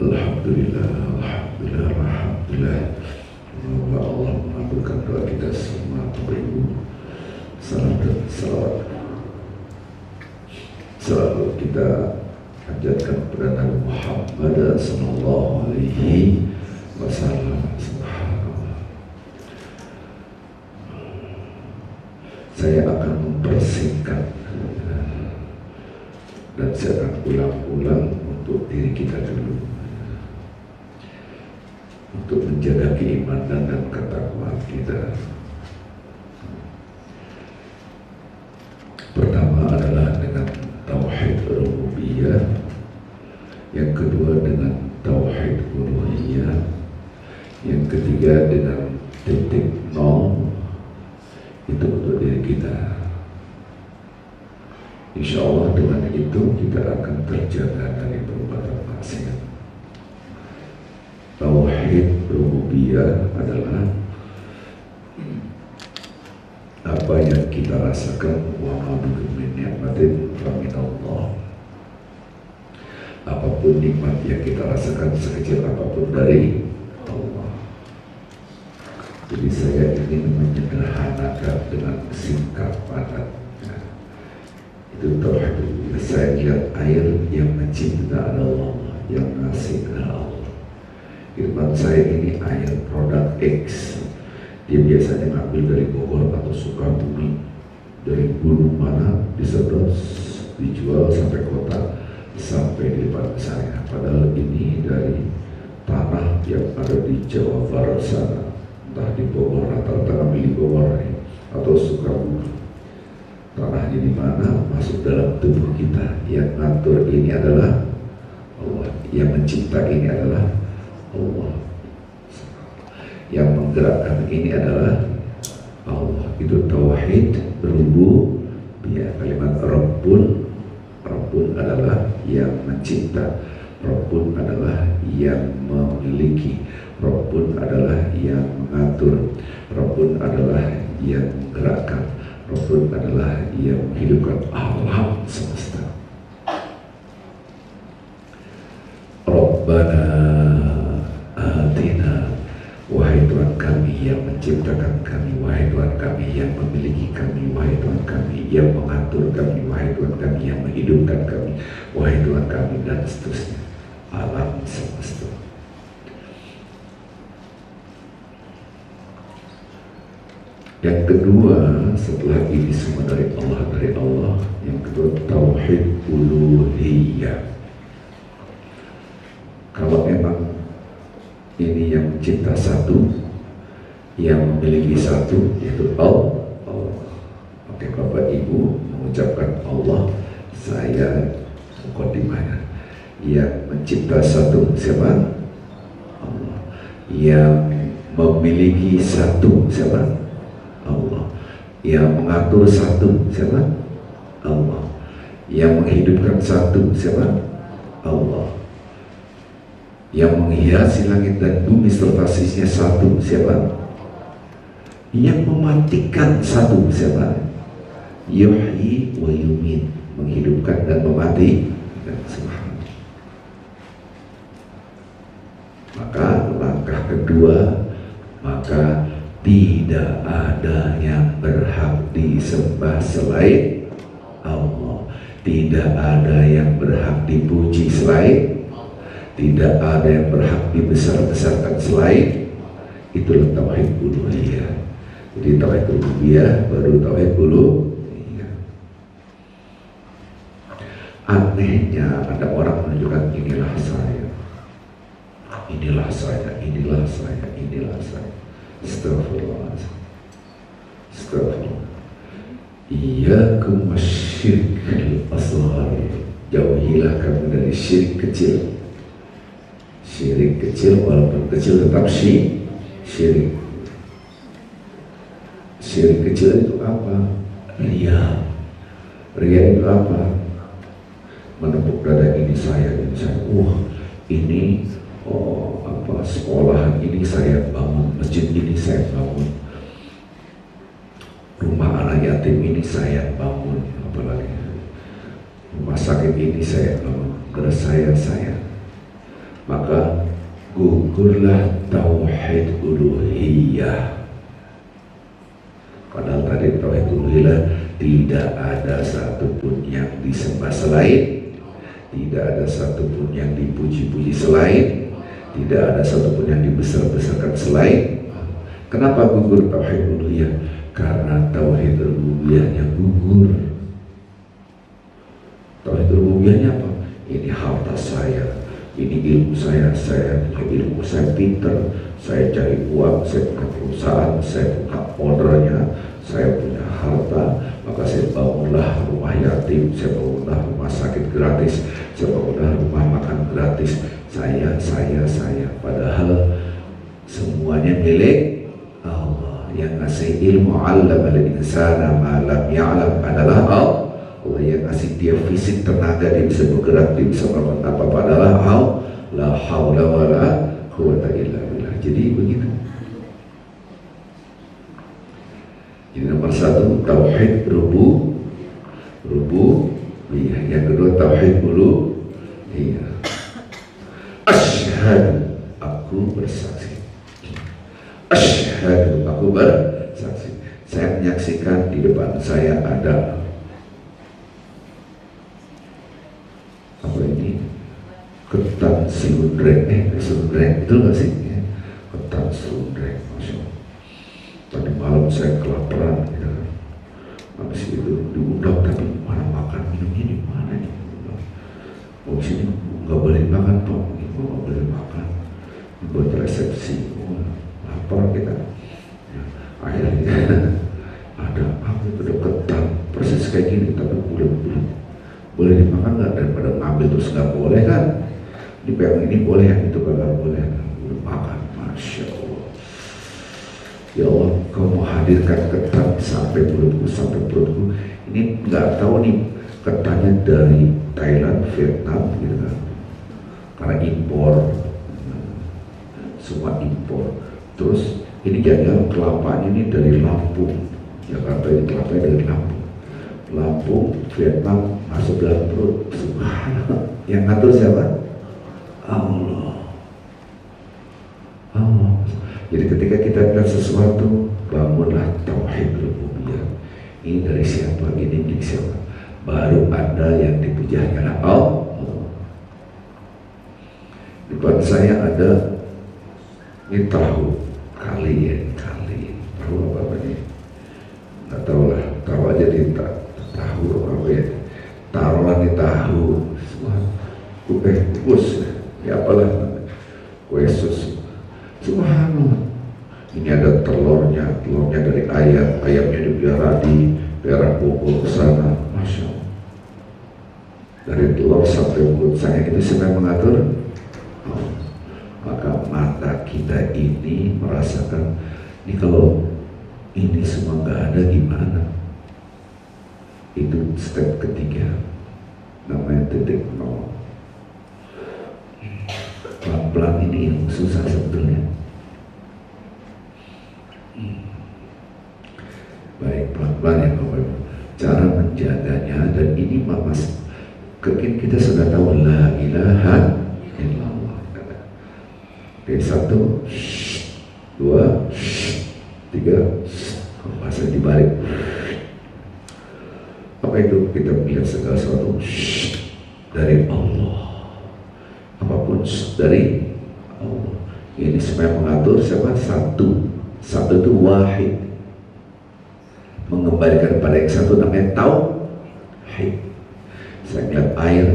Alhamdulillah, Alhamdulillah, Alhamdulillah. Semoga Allah mengabulkan doa kita semua. Bapak Ibu, salam dan salawat selalu kita panjatkan kepada Nabi Muhammad sallallahu alaihi wasallam. Subhanallah. Saya akan mempersingkat dan saya akan ulang-ulang untuk diri kita dulu, untuk menjaga keimanan dan ketakwaan kita. Pertama adalah dengan tauhid rububiyah, yang kedua dengan tauhid uluhiyah, yang ketiga dengan titik nol, itu untuk diri kita. Insya Allah dengan itu kita akan terjaga dari perbuatan maksiat. Tauhid rububiyah adalah apa yang kita rasakan, wa ma bikum min ni'matin fa min Allah. Apapun nikmat yang kita rasakan, sekecil apapun, dari Allah. Jadi saya ingin menyederhanakan dengan singkat padat. Itu tauhid. Saya lihat air yang mencipta adalah Allah, yang ngasih adalah Allah. Firman saya ini air produk X. Dia biasanya ngambil dari Bogor atau Sukabumi, dari gunung mana, disedot, dijual sampai kota, sampai di depan saya. Padahal ini dari tanah yang ada di Jawa Barat sana, entah di Bogor, rata-rata ngambil di Bogor atau Sukabumi. Tanahnya di mana, masuk dalam tubuh kita. Yang ngatur ini adalah Allah, yang mencipta ini adalah Allah, yang menggerakkan ini adalah Allah. Itu tauhid rububiyah. Kalimat Rabbun, Rabbun adalah yang mencipta, Rabbun adalah yang memiliki, Rabbun adalah yang mengatur, Rabbun adalah yang menggerakkan, Rabbun adalah yang menghidupkan alam semesta. Rabbana atina, wahai Tuhan kami yang menciptakan kami, wahai Tuhan kami yang memiliki kami, wahai Tuhan kami yang mengatur kami, wahai Tuhan kami yang menghidupkan kami, wahai Tuhan kami, dan seterusnya. Alam semesta. Yang kedua, setelah ini semua dari Allah, yang kedua tauhid uluhiyah. Kalau memang ini yang mencipta satu, yang memiliki satu, yaitu Allah. Oke, Bapak Ibu mengucapkan Allah, saya mukadimahnya. Yang mencipta satu siapa? Allah. Yang memiliki satu siapa? Allah. Yang mengatur satu siapa? Allah. Yang menghidupkan satu siapa? Allah. Yang menghiasi langit dan bumi serta sisinya satu siapa? Yang mematikan satu siapa? Yuhyi wa yumit, menghidupkan dan mematikan. Subhanallah. Maka langkah kedua, maka tidak ada yang berhak disembah selain Allah. Tidak ada yang berhak dipuji selain, tidak ada yang berhak dibesar-besarkan selain. Itulah tauhid uluhiyah. Jadi tauhid rububiyah baru tauhid uluhiyah. Anehnya ada orang menunjukkan inilah saya, inilah saya, inilah saya, inilah saya. Astagfirullahaladzim. Astagfirullah. Iyyakum wasyirkil asghar. Jauhilah kamu dari syirik kecil. Syirik kecil, walaupun kecil tetap syirik. Syirik kecil itu apa? Riya. Riya itu apa? Menepuk dada, ini saya. Ini sekolahan ini saya bangun, masjid ini saya bangun, rumah anak yatim ini saya bangun, apalagi rumah sakit ini saya bangun, saya. maka gugurlah tauhid uluhiyah. Padahal tadi tauhid uluhiyah tidak ada satupun yang disembah selain, tidak ada satupun yang dipuji-puji selain, tidak ada satupun yang dibesar-besarkan selain. Kenapa gugur tauhid uluhiyah? Karena tauhid rububiyahnya gugur. Tauhid rububiyahnya apa? Ini harta saya, ini ilmu saya punya ilmu, saya pinter, saya cari uang, saya punya perusahaan, saya punya ordernya, saya punya harta, maka saya bangunlah rumah yatim, saya bangunlah rumah sakit gratis, saya bangunlah rumah makan gratis, saya. Padahal semuanya milik Allah. Yang ngasih ilmu, 'allamal insana ma lam ya'lam adalah Allah. Yang ngasih dia fisik, tenaga, dia bisa bergerak, dia bisa melakukan apa-apa adalah Allah. La haula wala quwwata illa billah. Jadi begitu. Jadi nomor satu tauhid rububiyah. Yang kedua tauhid uluhiyah. Asyhadu, aku bersaksi. Asyhadu, aku bersaksi. Saya menyaksikan di depan saya ada apa ini? Ketan serundreng. Serundreng itu nggak sih? Ketan serundreng, Masya Allah. Tadi malam saya kelaparan, gitu. Habis itu diundang, tapi mana makan minumnya di mana nih? Oh sini nggak boleh makan Pak, nggak boleh makan. Buat resepsi, lapar kita. Akhirnya ada apa itu ketan persis kayak gini, tapi bulat-bulat. Boleh dimakan nggak? Daripada ngambil terus nggak boleh kan? Dipegang ini boleh, yang itu nggak boleh. Udah makan, Masya Allah. Ya Allah, kau mau hadirkan ketan sampai perutku. Ini nggak tahu nih ketannya dari Thailand, Vietnam, gitu kan? Karena impor, semua impor. Terus ini jangan kelapanya ini dari Lampung, Jakarta ini kelapanya dari Lampung, Vietnam masuk dalam perut. Subhanallah. Yang ngatur siapa? Allah. Jadi ketika kita melihat sesuatu, bangunlah tauhid rububiyah. Ini dari siapa? Ini milik siapa? Baru Anda yang dipuji hanyalah Allah. Di depan saya ada ini tahu kali. Tahu apa ini? Nggak tahu lah. Tahu aja di tahu apa ya? Taruhlah di tahu. Kus. Ya apalah. Kue sus. Subhanallah. Ini ada telurnya dari ayamnya dipelihara di daerah Bogor ke sana, Masya Allah. Dari telur sampai mulut saya itu siapa yang mengatur? Oh. Maka mata kita ini merasakan, ini kalau ini semua nggak ada gimana? Itu step ketiga, namanya titik nol. Pelan-pelan ini yang susah sebetulnya. Baik, pelan-pelan ya Bapak. Cara menjaganya, dan ini mas, kita sudah tahu la ilaha illallah. Oke, 1, 2, 3, bahasa dibalik. Apa itu? Kita melihat segala sesuatu dari Allah. Apapun dari Allah. Ini supaya mengatur siapa? Satu itu wahid. Mengembalikan pada yang satu namanya tauhid. Saya melihat air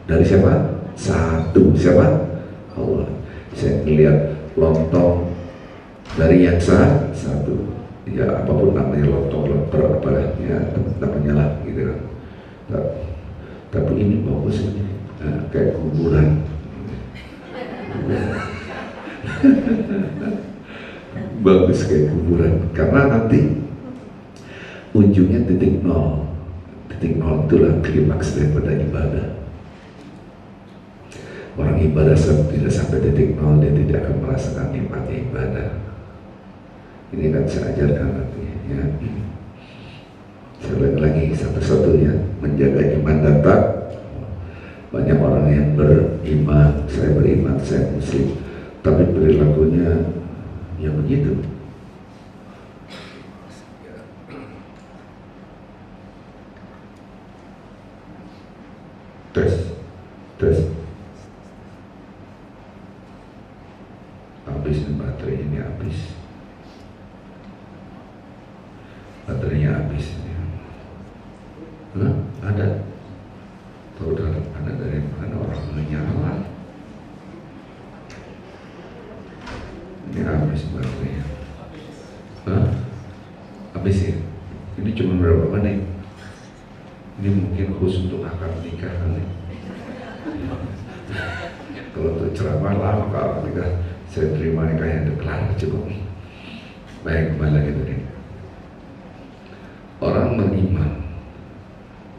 dari siapa? Satu. Siapa? Allah. Saya melihat lontong dari yang satu. Ya apapun namanya, lontong, lemper, apalah ya namanya lah gitu kan. Tapi ini bagus ini, kayak kuburan. Bagus kayak kuburan, karena nanti ujungnya titik nol. Titik nol itulah klimaks daripada ibadah. Orang ibadah tidak sampai titik nol, dia tidak akan merasakan nikmatnya ibadah. Ini kan saya ajarkan nanti ya. Saya ulang lagi satu-satunya, menjaga iman dan tak. Banyak orang yang beriman, saya muslim, tapi perilakunya ya begitu. Tes. Habis nih baterai ini habis. Baterainya habis. Ada. Tahu ada dari mana orang menyala? Ini habis baterainya. Habis ya? Ini cuma berapa menit? Ini mungkin khusus untuk akad nikah kali. Kalau untuk ceramah lama kalau nikah, saya terima nikahnya deklar cukup. Baik, kembali lagi tadi. Orang beriman,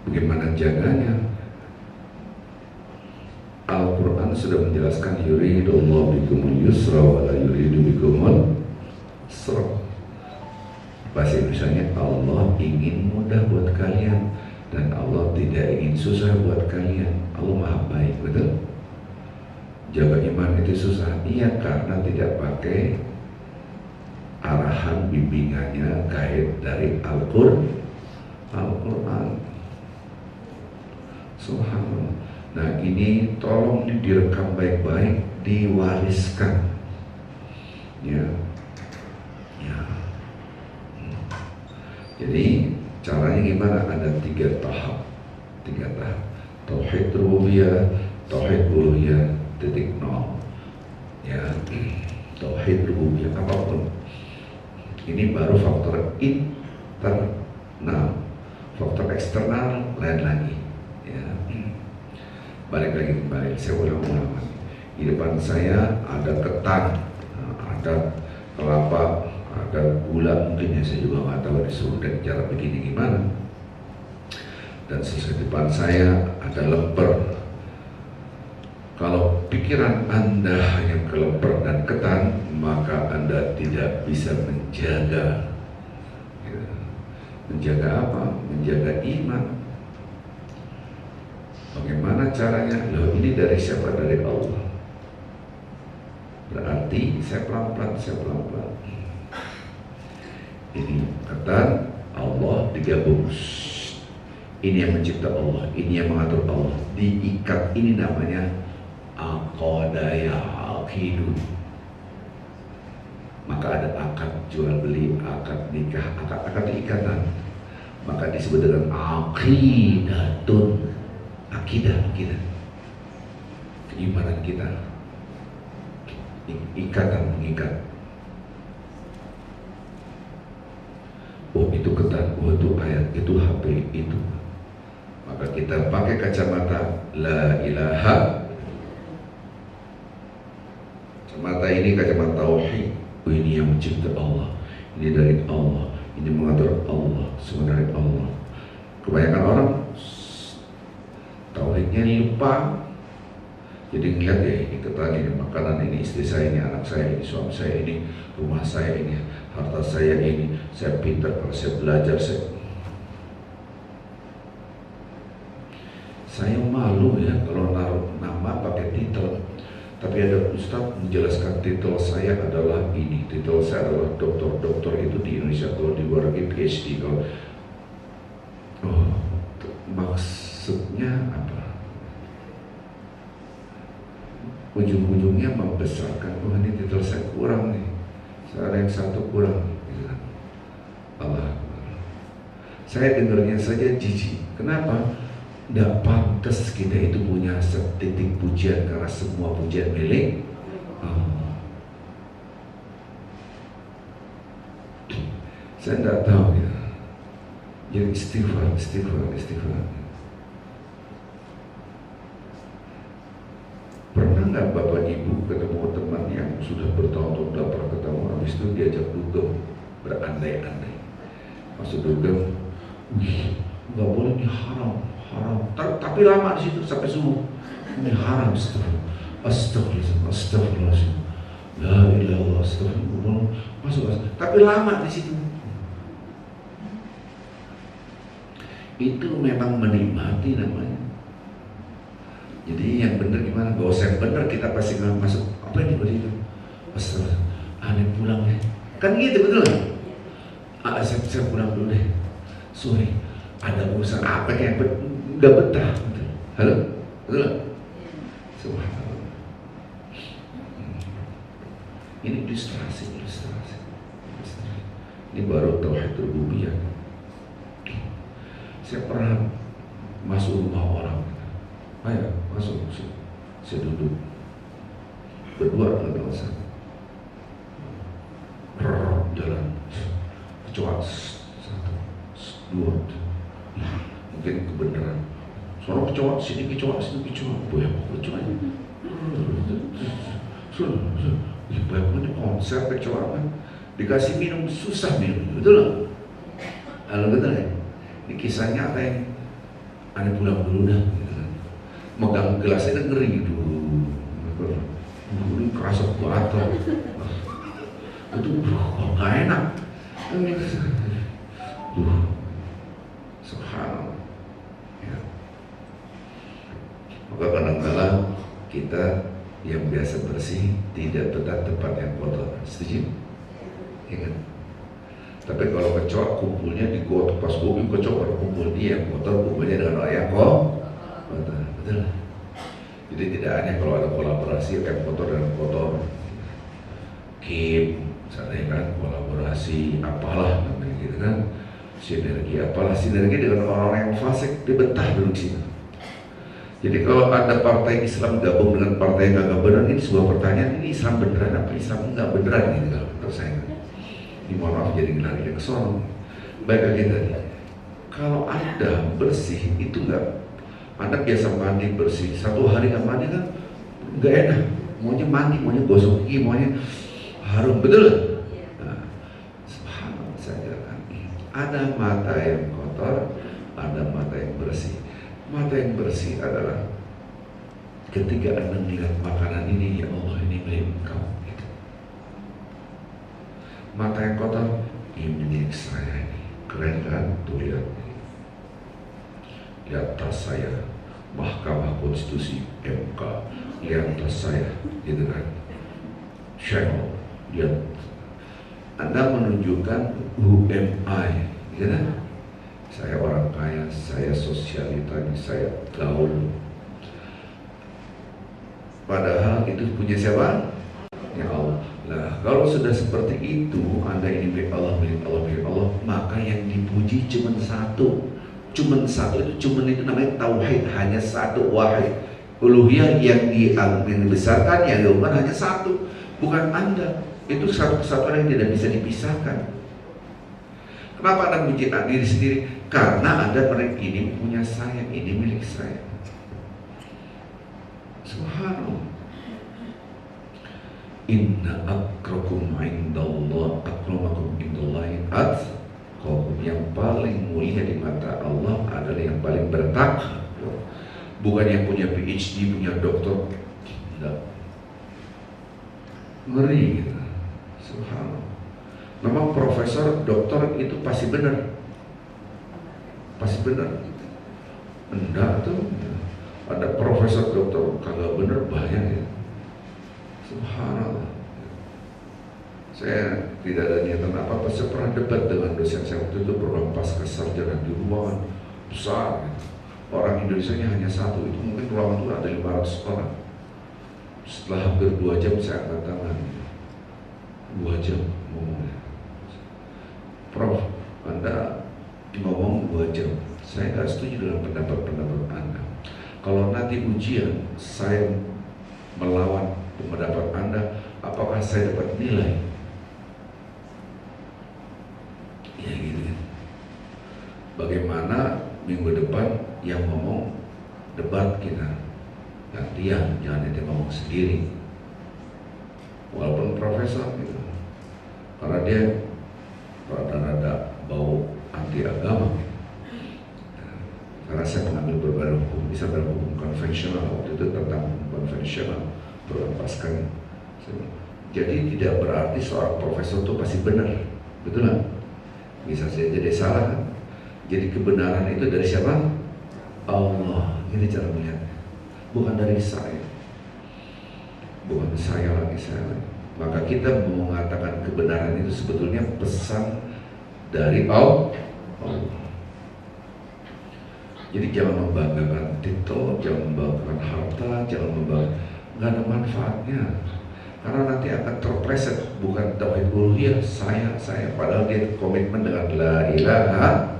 bagaimana jaganya? Al-Quran sudah menjelaskan yuridullahu bikumul yusra wa la yuridu bikumul usra. Bahasa Indonesianya, Allah ingin mudah buat kalian dan Allah tidak ingin susah buat kalian. Allah maha baik, betul? Jaga iman itu susah, iya, karena tidak pakai arahan bimbingannya gaib dari Al-Quran. Subhanallah. Nah ini tolong direkam baik-baik, diwariskan. Ya. Jadi caranya gimana? Ada tiga tahap. Tauhid rububiyah, tauhid uluhiyah, titik nol. Ya, tauhid rububiyah apapun. Ini baru faktor internal, faktor eksternal lain lagi. Ya, balik lagi kembali. Saya ulang. Di depan saya ada ketan, ada kelapa, ada gula, mungkin ya saya juga nggak tahu disuruh dan cara begini gimana. Dan sesuai depan saya ada lemper. Kalau pikiran Anda hanya ke lemper dan ketan, maka Anda tidak bisa menjaga. Menjaga apa? Menjaga iman. Bagaimana caranya? Loh, ini dari siapa? Dari Allah. Berarti saya pelan-pelan. Ini ketan, Allah digabung. Ini yang mencipta Allah, ini yang mengatur Allah. Diikat, ini namanya aqadaya aqidu. Maka ada akad jual beli, akad nikah, akad ikatan. Maka disebut dengan aqidatun. Akidah. Keimanan kita. Ikatan, mengikat. Oh itu ketan, oh itu ayat, itu HP, itu. Maka kita pakai kacamata la ilaha. Kacamata ini kacamata tauhid. Oh ini yang mencipta Allah, ini dari Allah, ini mengatur Allah, semua dari Allah. Kebanyakan orang tauhidnya lupa. Jadi ngeliat ya, ini ketan, ini makanan, ini istri saya, ini anak saya, ini suami saya, ini rumah saya, ini harta saya, ini saya pintar kalau saya belajar. Saya malu ya kalau naruh nama pakai titel. Tapi ada ustaz menjelaskan titel saya adalah ini, titel saya adalah dokter itu di Indonesia, kalau di luar negeri PhD. Kalau maksudnya apa? Ujung-ujungnya membesarkan, oh ini titel saya kurang nih, saya ada yang satu kurang. Allah, saya dengarnya saja jijik. Kenapa? Tidak pantas kita itu punya setitik pujian, karena semua pujian milik Allah. Saya tidak tahu ya. Jadi istighfar. Pernah nggak Bapak Ibu ketemu teman yang sudah bertahun-tahun tidak pernah ketemu, habis itu diajak dugem, berandai-andai. Masuk dugem, nggak boleh, ini haram. Tapi lama di situ sampai subuh. Ini haram, astagfirullahaladzim. La ilaha illallah, astagfirullah. Masuk. Tapi lama di situ. Itu memang menikmati namanya. Jadi yang benar gimana? Gak usah yang benar, kita pasti nggak masuk. Apa ini tadi itu? Astagfirullah, aneh pulang deh. Kan gitu betul kan? Saya pulang dulu deh. Sorry, ada urusan apa yang nggak betah. Halo, betul kan? Subhanallah. Ini ilustrasi. Ini baru tauhid rububiyah. Saya pernah masuk rumah orang. Ayo masuk. Saya duduk berdua dengan Elsa. Jalan. Kecoa 1, 2. Mungkin kebenaran. Suara kecoa sini kecoa. Banyak kecoa. Banyak konser kecoa kan. Dikasih minum susah minum, betul nggak? Kalau betul ya, ini kisah nyata yang aneh pulang dulu dah. Gitu kan. Megang gelasnya ngeri dulu, ini kerasa batal. Itu nggak enak. Subhanallah. Ya. Maka kadang-kadang kita yang biasa bersih tidak betah tempat yang kotor. Setuju? Ya kan? Tapi kalau kecoa kumpulnya di got, pas gue kecoa pada kumpul dia yang kotor kumpulnya dengan orang yang kotor, betul. Jadi tidak aneh kalau ada kolaborasi yang kotor dan kotor. Kim, misalnya kan kolaborasi apalah namanya gitu kan, sinergi dengan orang-orang yang fasik, dia betah duduk sini. Jadi kalau ada partai Islam gabung dengan partai yang nggak beneran, ini sebuah pertanyaan, ini Islam beneran apa Islam nggak beneran gitu kalau menurut saya. Ini mohon maaf jadi lari ke sono. Baik lagi tadi, kalau Anda bersih itu nggak, Anda biasa mandi bersih, satu hari nggak mandi kan nggak enak. Maunya mandi, maunya gosok gigi, maunya harum, betul? Nah, subhanallah saja kan. Ada mata yang kotor, ada mata yang bersih. Mata yang bersih adalah ketika Anda melihat makanan ini, ya Allah ini milik Engkau. Mata yang kotor, ini milik saya. Keren kan? Tuh lihat. Lihat tas saya, Mahkamah Konstitusi MK. Lihat tas saya, gitu kan? Channel. Lihat. Anda menunjukkan who am I, gitu kan? Saya orang kaya, saya sosialita, saya gaul. Padahal itu punya siapa? Ya Allah. Nah, kalau sudah seperti itu, Anda ini milik Allah, maka yang dipuji cuma satu. Cuma satu itu, itu namanya tauhid, hanya satu, wahid. Uluhiyah yang dibesarkan, yang diumumkan hanya satu, bukan Anda. Itu satu kesatuan yang tidak bisa dipisahkan. Kenapa Anda puji diri sendiri? Karena Anda mereka ini punya saya, ini milik saya. Subhanallah. Inna akrakum indallah akramakum indallahi atqakum. Yang paling mulia di mata Allah adalah yang paling bertakwa. Bukan yang punya PhD, punya doktor. Tidak. Ngeri gitu. Subhanallah. Memang profesor, doktor itu pasti benar. Pasti benar. Enggak tuh. Ada profesor doktor kagak benar, bahaya ya. Subhanallah. Saya tidak ada niatan apa-apa. Saya pernah debat dengan dosen saya waktu itu, program pasca sarjana di ruangan besar gitu. Orang Indonesianya hanya satu, itu mungkin ruangan itu ada 500 orang. Setelah hampir 2 jam saya angkat tangan. 2 jam ngomongnya. Prof, Anda ngomong 2 jam. Saya nggak setuju dengan pendapat-pendapat Anda. Kalau nanti ujian saya melawan pendapat Anda, apakah saya dapat nilai? Ya gitu kan. Bagaimana minggu depan yang ngomong debat kita gantian, jangan dia ngomong sendiri. Walaupun profesor gitu, karena dia rada-rada bau anti agama gitu. Karena saya mengambil berbagai hukum, bisa berhukum konvensional, waktu itu tentang konvensional berlepaskan. Jadi tidak berarti seorang profesor itu pasti benar, betul nggak? Bisa saja jadi salah kan? Jadi kebenaran itu dari siapa? Allah. Ini cara melihatnya. bukan dari saya, bukan saya lagi. Maka kita mengatakan kebenaran itu sebetulnya pesan dari Allah. Jadi jangan membanggakan titel, jangan membanggakan harta, jangan membanggakan, nggak ada manfaatnya. Karena nanti akan terpleset, bukan tauhid uluhiyah, saya, padahal dia komitmen dengan la ilaha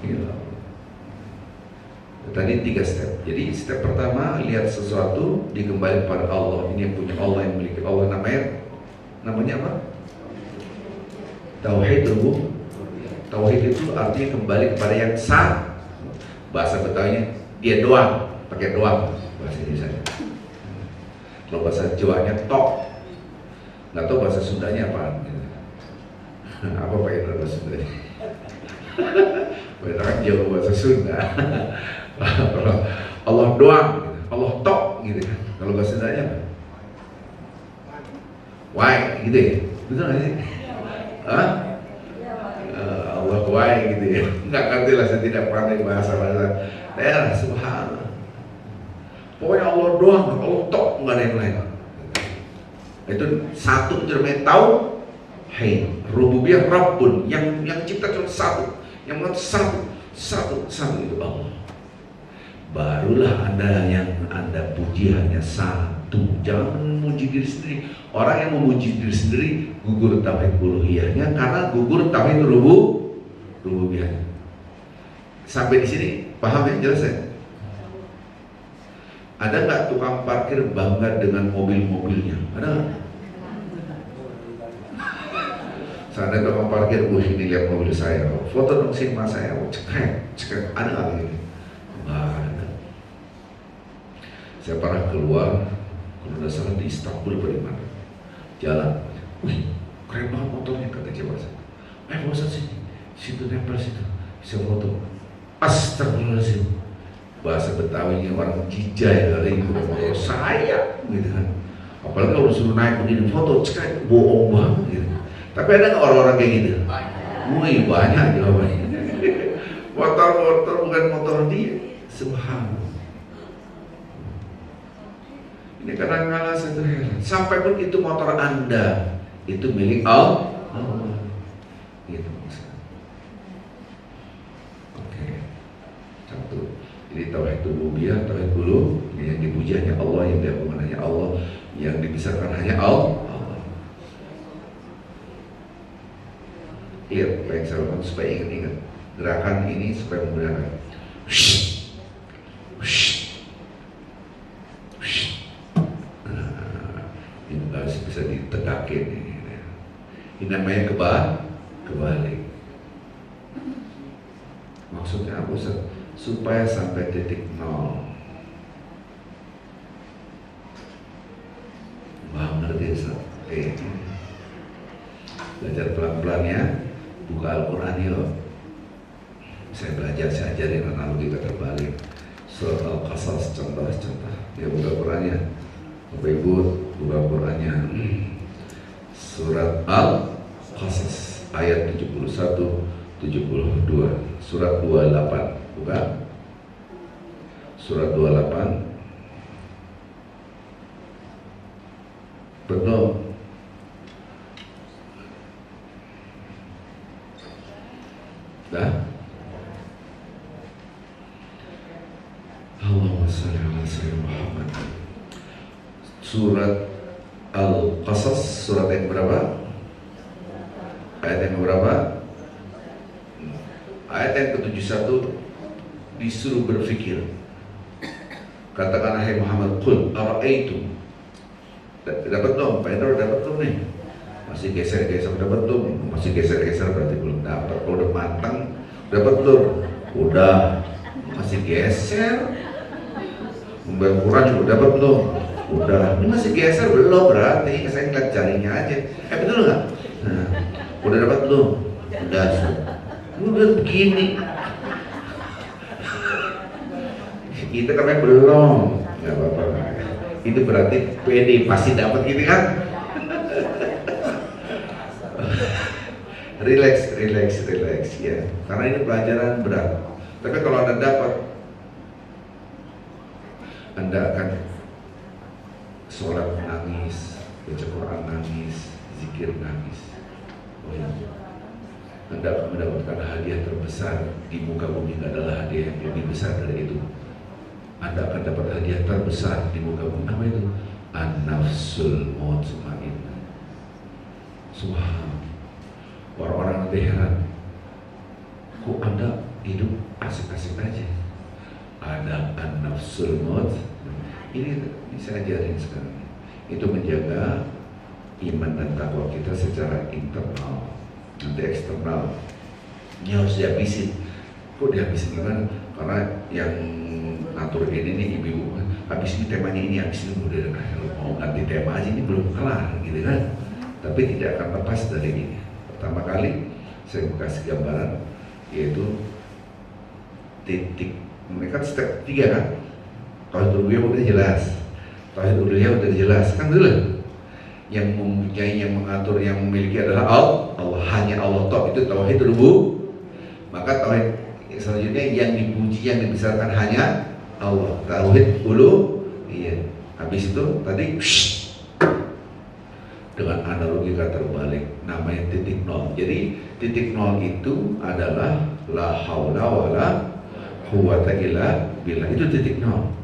illallah. Tadi 3 step. Jadi step pertama, lihat sesuatu dikembalikan pada Allah. Ini yang punya Allah, yang memiliki Allah. Namanya apa? Tauhid rububiyah. Tauhid itu artinya kembali kepada yang sah. Bahasa Betawinya dia doang, pakai doang bahasa Indonesia. Kalau bahasa Jawanya tok. Nggak tahu bahasa Sundanya apaan. Apa pakai bahasa Sundanya? Bahasa Jawa bahasa Sunda. Allah doang, Allah tok gitu kan. Kalau bahasa Sundanya apa? Why gitu ya? Betul nggak sih? Hah? Allah why gitu ya? Nggak ngerti lah, saya tidak pandai bahasa daerah. Subhanallah. Pokoknya Allah doang, Allah tok, nggak ada yang lain. Itu satu cermin tahu. Hey, rububiyah Rabbun, yang cipta cuma satu, yang mengatur satu itu Allah. Barulah Anda puji hanya satu. Jangan memuji diri sendiri. Orang yang memuji diri sendiri gugur tauhid uluhiyahnya, karena gugur tauhid rububiyahnya. Sampai di sini paham ya? Jelas ya? Ada nggak tukang parkir bangga dengan mobil-mobilnya? Ada nggak? Saya tukang parkir, ini lihat mobil saya, foto dong SIM saya, cek, ada nggak gitu? Nggak ada. Saya pernah keluar, kalau nggak salah di Istanbul atau di mana, jalan, wih, keren banget motornya, kata cewek saya. Bosan sini, situ nempel situ, bisa foto. Astagfirullahaladzim. Bahasa Betawinya orang jijai kali itu motor saya, gitu kan. Apalagi kalau suruh naik begini foto, cek, bohong banget gitu. Tapi ada nggak orang-orang kayak gitu? Wih, banyak jawabannya. Motor bukan motor dia. Subhanallah. Ini kadang-kadang saya heran. Sampai pun itu motor Anda itu milik Allah. Gitu maksudnya. Oke. Satu. Jadi tauhid rububiyah, tauhid uluhiyah, yang dipuji hanya Allah, yang diagungkan hanya Allah, yang dibesarkan hanya Allah. Lihat apa yang saya lakukan supaya ingat gerakan ini, supaya menggunakan ini harus bisa ditegakin ini namanya kebalik. Maksudnya apa Ustaz? Supaya sampai titik nol. Paham ngerti Ustaz? Oke. Belajar pelan-pelan ya. Buka Al-Quran yuk. Saya belajar, saya ajarin analogi kata balik. Surat Al-Qasas, contoh. Ya buka Al-Qurannya. Bapak Ibu buka Al-Qurannya. Surat Al-Qasas ayat 71, 72. Surat 28. Buka. Surat 28. Betul. Dah. Allahumma shalli ala sayyidina Muhammad. Surat Al-Qasas, surat yang berapa? Ayat yang berapa? Ayat yang ke-71 disuruh berpikir. Katakan hai Muhammad, qul ara'aitum. Dapat dong, Pak Endro dapat dong nih. Masih geser-geser dapat belum? Masih geser-geser berarti belum dapat. Kalau udah matang dapat belum? Udah. Masih geser. Membayar kurang juga dapat belum? Udah. Ini masih geser belum berarti saya ngeliat jarinya aja. Betul nggak? Nah, udah dapat belum? Udah. Udah begini. Kita katanya belum. Nggak apa-apa. Itu berarti pede pasti dapat gitu kan? Relax ya. Karena ini pelajaran berat. Tapi kalau Anda dapat, Anda akan sholat nangis, baca Quran nangis, zikir nangis. Oh ya, Anda akan mendapatkan hadiah terbesar di muka bumi. Tidak adalah hadiah yang lebih besar dari itu. Anda akan dapat hadiah terbesar di muka bumi. Apa itu? An-nafsul mutmainnah. Subhanallah. Orang-orang nanti heran, kok Anda hidup asik-asik aja? Ada an-nafsul mutmainnah. Ini saya ajarin sekarang. Itu menjaga iman dan takwa kita secara internal. Nanti eksternal ini harus dihabisin. Kok dihabisin gimana? Karena yang ngatur ini nih ibu, habis ini temanya ini, habis ini udah mau ganti tema aja, ini belum kelar gitu kan. Tapi tidak akan lepas dari ini. Pertama kali saya kasih gambaran, yaitu titik. Mereka step 3 kan. Tauhid uluhiyah udah jelas, tauhid uluhiyah udah jelas kan, betul? Yang mempunyai, yang mengatur, yang memiliki adalah Allah, hanya Allah toh, itu tauhid rububiyah. Maka tauhid selanjutnya yang dipuji, yang dibesarkan hanya Allah, tauhid uluhiyah. Habis itu tadi dengan analogi kata terbalik, namanya titik nol. Jadi titik nol itu adalah la haula wala quwwata illa billah. Itu titik nol.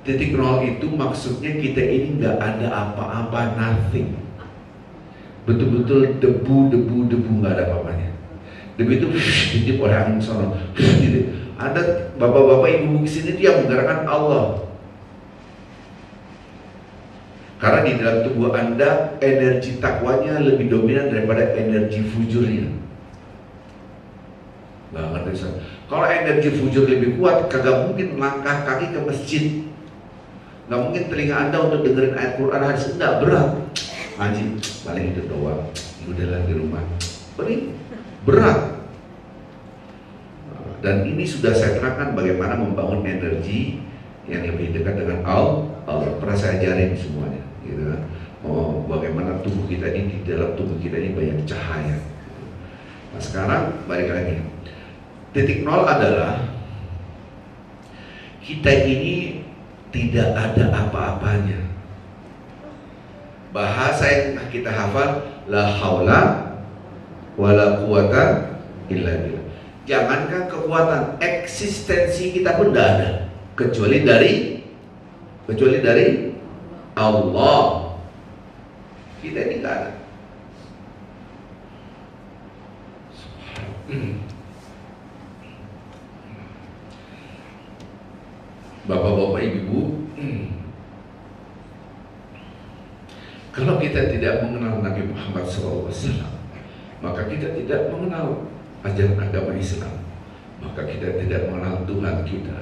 Titik nol itu maksudnya kita ini nggak ada apa-apa, nothing. Betul-betul debu nggak ada apa-apanya. Debu itu ditip oleh angin sono. Ada bapak-bapak ibu di sini dia menggerakkan Allah. Karena di dalam tubuh Anda energi takwanya lebih dominan daripada energi fujurnya. Nggak ngerti saya. Kalau energi fujur lebih kuat, kagak mungkin langkah kaki ke masjid. Nggak mungkin telinga Anda untuk dengerin ayat Quran hadis, enggak, berat. Haji, paling itu doang. Udahlah di rumah. Berat. Dan ini sudah saya terangkan bagaimana membangun energi yang lebih dekat dengan Allah. Pernah saya ajarin semuanya, gitu kan. Oh, bagaimana tubuh kita ini, di dalam tubuh kita ini banyak cahaya. Nah sekarang balik lagi. Titik nol adalah kita ini tidak ada apa-apanya. Bahasa yang kita hafal, la haula wala quwata illa billah. Jangankan kekuatan, eksistensi kita pun tidak ada kecuali dari Allah. Kita ini tidak ada. Bapak-bapak, ibu-ibu, kalau kita tidak mengenal Nabi Muhammad SAW, maka kita tidak mengenal ajaran agama Islam, maka kita tidak mengenal Tuhan kita,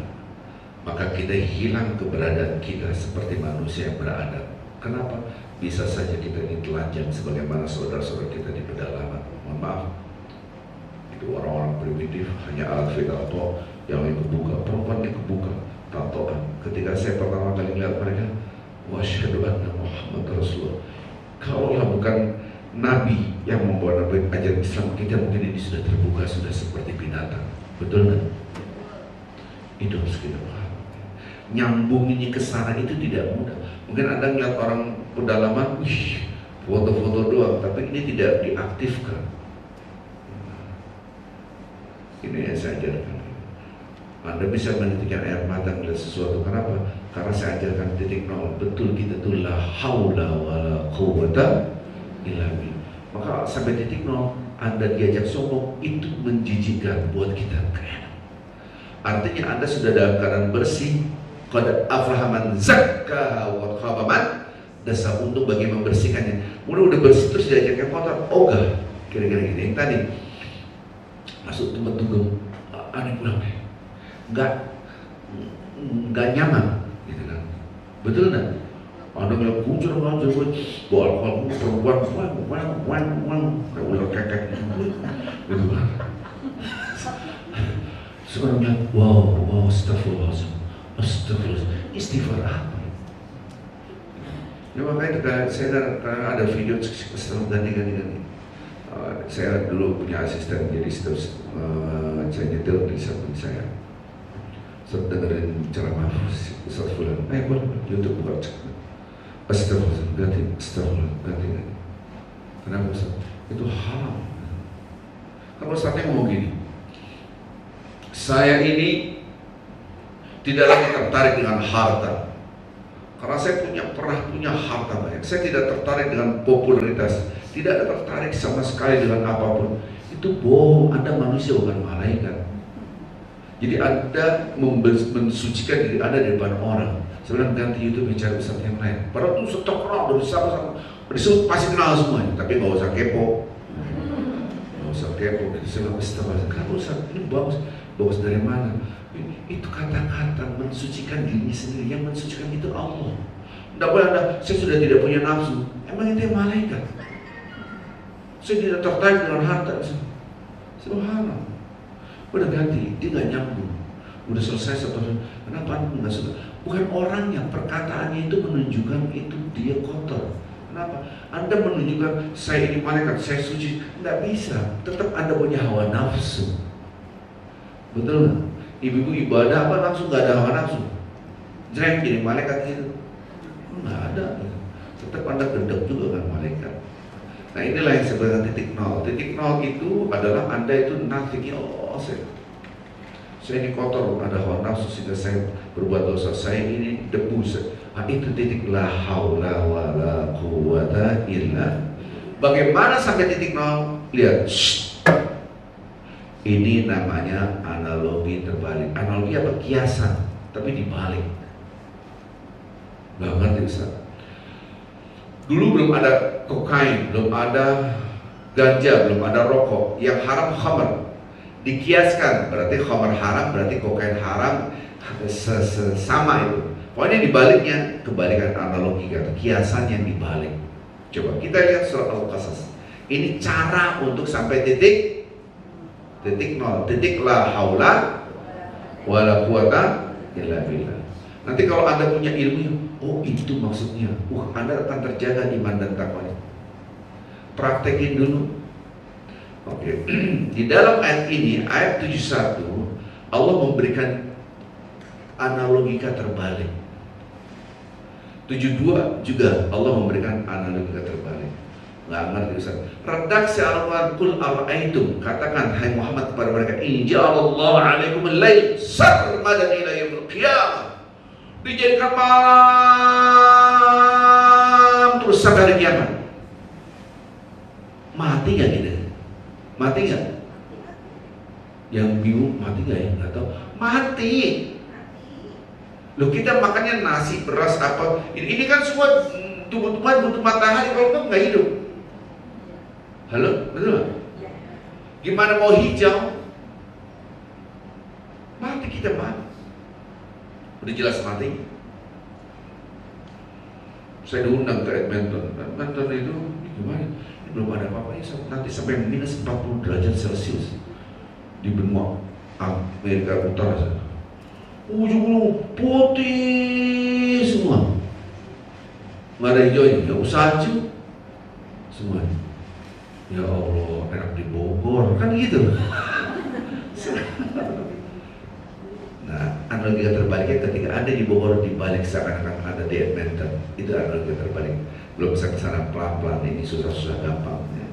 maka kita hilang keberadaan kita seperti manusia yang beradab. Kenapa? Bisa saja kita ini telanjang sebagaimana saudara-saudara kita di pedalaman. Mohon maaf, itu orang-orang primitif, hanya alfit atau yang kebuka, perempuan yang kebuka, tatoan. Ketika saya pertama kali melihat mereka, wasyhadu anna Muhammad Rasulullah. Kalaulah bukan Nabi yang membawa ajaran Islam, kita mungkin ini sudah terbuka, sudah seperti binatang. Betul kan? Itu harus kita paham. Nyambunginnya ke sana itu tidak mudah. Mungkin Anda melihat orang pedalaman, foto-foto doang, tapi ini tidak diaktifkan. Ini yang saya ajarkan. Anda bisa menitikan air mata melihat sesuatu. Kenapa? Karena saya ajarkan titik nol. Betul, kita tuh la haula wala quwwata illa billah. Maka sampai titik nol, Anda diajak sombong, itu menjijikkan buat kita. Artinya Anda sudah dalam keadaan bersih. Qad aflaha man zakka wa khaba man dasar, untuk bagi membersihkannya. Udah bersih terus diajak yang kotor, ogah. Kira-kira gitu. Yang tadi masuk tempat dugem, aneh pulang deh. Nggak nyaman, gitu kan? Betul nggak? Anda ngeliat kuncur aja, bawa alkohol, perempuan, kayak ular kekek, gitu kan? Sekarang bilang, wow, astagfirullahaladzim, istighfar apa? Ya makanya saya ada video setelah ganti. Saya dulu punya asisten, jadi saya nyetir di samping saya. Saya dengerin ceramah Ustaz Fulan, YouTube buka cek. Astagfirullah, ganti. Kenapa Ustaz? Itu haram. Kalau Ustaznya ngomong gini, saya ini tidak lagi tertarik dengan harta, karena saya pernah punya harta banyak. Saya tidak tertarik dengan popularitas, tidak tertarik sama sekali dengan apapun. Itu bohong, Anda manusia bukan malaikat. Jadi Anda mensucikan diri Anda di depan orang. Sebenarnya ganti YouTube bicara Ustaz yang lain. Padahal itu stok orang dari sama-sama disebut pasti kenal semuanya, tapi nggak usah kepo. Nggak usah kepo. Saya nggak kenapa Ustaz ini bagus dari mana? Itu kata-kata mensucikan diri sendiri. Yang mensucikan itu Allah. Tidak boleh Anda, saya sudah tidak punya nafsu. Emang itu yang malaikat? Saya tidak tertarik dengan harta. Subhanallah. Udah ganti, dia nggak nyambung. Udah selesai satu. Kenapa Anda nggak suka? Bukan orangnya, perkataannya itu menunjukkan itu dia kotor. Kenapa? Anda menunjukkan saya ini malaikat, saya suci. Nggak bisa. Tetap Anda punya hawa nafsu. Betul nggak? Ibu-ibu ibadah apa langsung nggak ada hawa nafsu? Jangan jadi malaikat gitu. Nggak ada. Tetap Anda gendek juga kan malaikat. Nah inilah yang sebenarnya titik nol. Titik nol itu adalah Anda itu nothing. Oh, saya ini kotor, ada hawa nafsu sehingga saya berbuat dosa. Saya ini debu. Itu titik la haula wala quwata illa. Bagaimana sampai titik nol? Lihat. Ini namanya analogi terbalik. Analogi apa? Kiasan, tapi dibalik. Nggak ngerti Ustaz. Dulu belum ada kokain, belum ada ganja, belum ada rokok. Yang haram khamar. Dikiaskan, berarti khamar haram, berarti kokain haram, sama itu. Pokoknya dibaliknya, kebalikan analogi kata, kiasan yang dibalik. Coba kita lihat surat Al-Qasas. Ini cara untuk sampai titik nol, titik la haula wala quwata illa billah. Nanti kalau Anda punya ilmu, oh itu maksudnya, Anda akan terjaga iman dan takwanya. Praktekin dulu. Oke. Di dalam ayat ini, ayat 71, Allah memberikan analogika terbalik. 72 juga Allah memberikan analogika terbalik. Nggak ngerti Ustaz. Redaksi Al-Quran, kul ara'aitum, katakan hai Muhammad kepada mereka, in ja'alallahu alaikum al-lail sarmadan ila yaumil qiyamah. Dijadikan malam terus sampai hari kiamat. Mati gak kita? Mati gak? Yang bingung mati gak ya? Nggak tahu. Mati. Loh kita makannya nasi, beras apa? Ini kan semua tumbuh-tumbuhan butuh matahari, kalau enggak nggak hidup. Halo, betul gak? Gimana mau hijau? Mati kita mati. Udah jelas mati. Saya diundang ke Edmonton. Edmonton itu gimana? Belum ada apa-apa, nanti sampai minus 40 derajat Celcius di benua Amerika Utara. Ujung putih semua, nggak ada hijaunya, nggak usah hijau semua. Ya Allah, enak di Bogor kan gitu. Nah, analogi terbaliknya ketika ada di Bogor dibalik seakan-akan ada di Edmonton, itu analogi terbalik. Belum bisa kesana pelan-pelan, ini susah-susah gampang ya.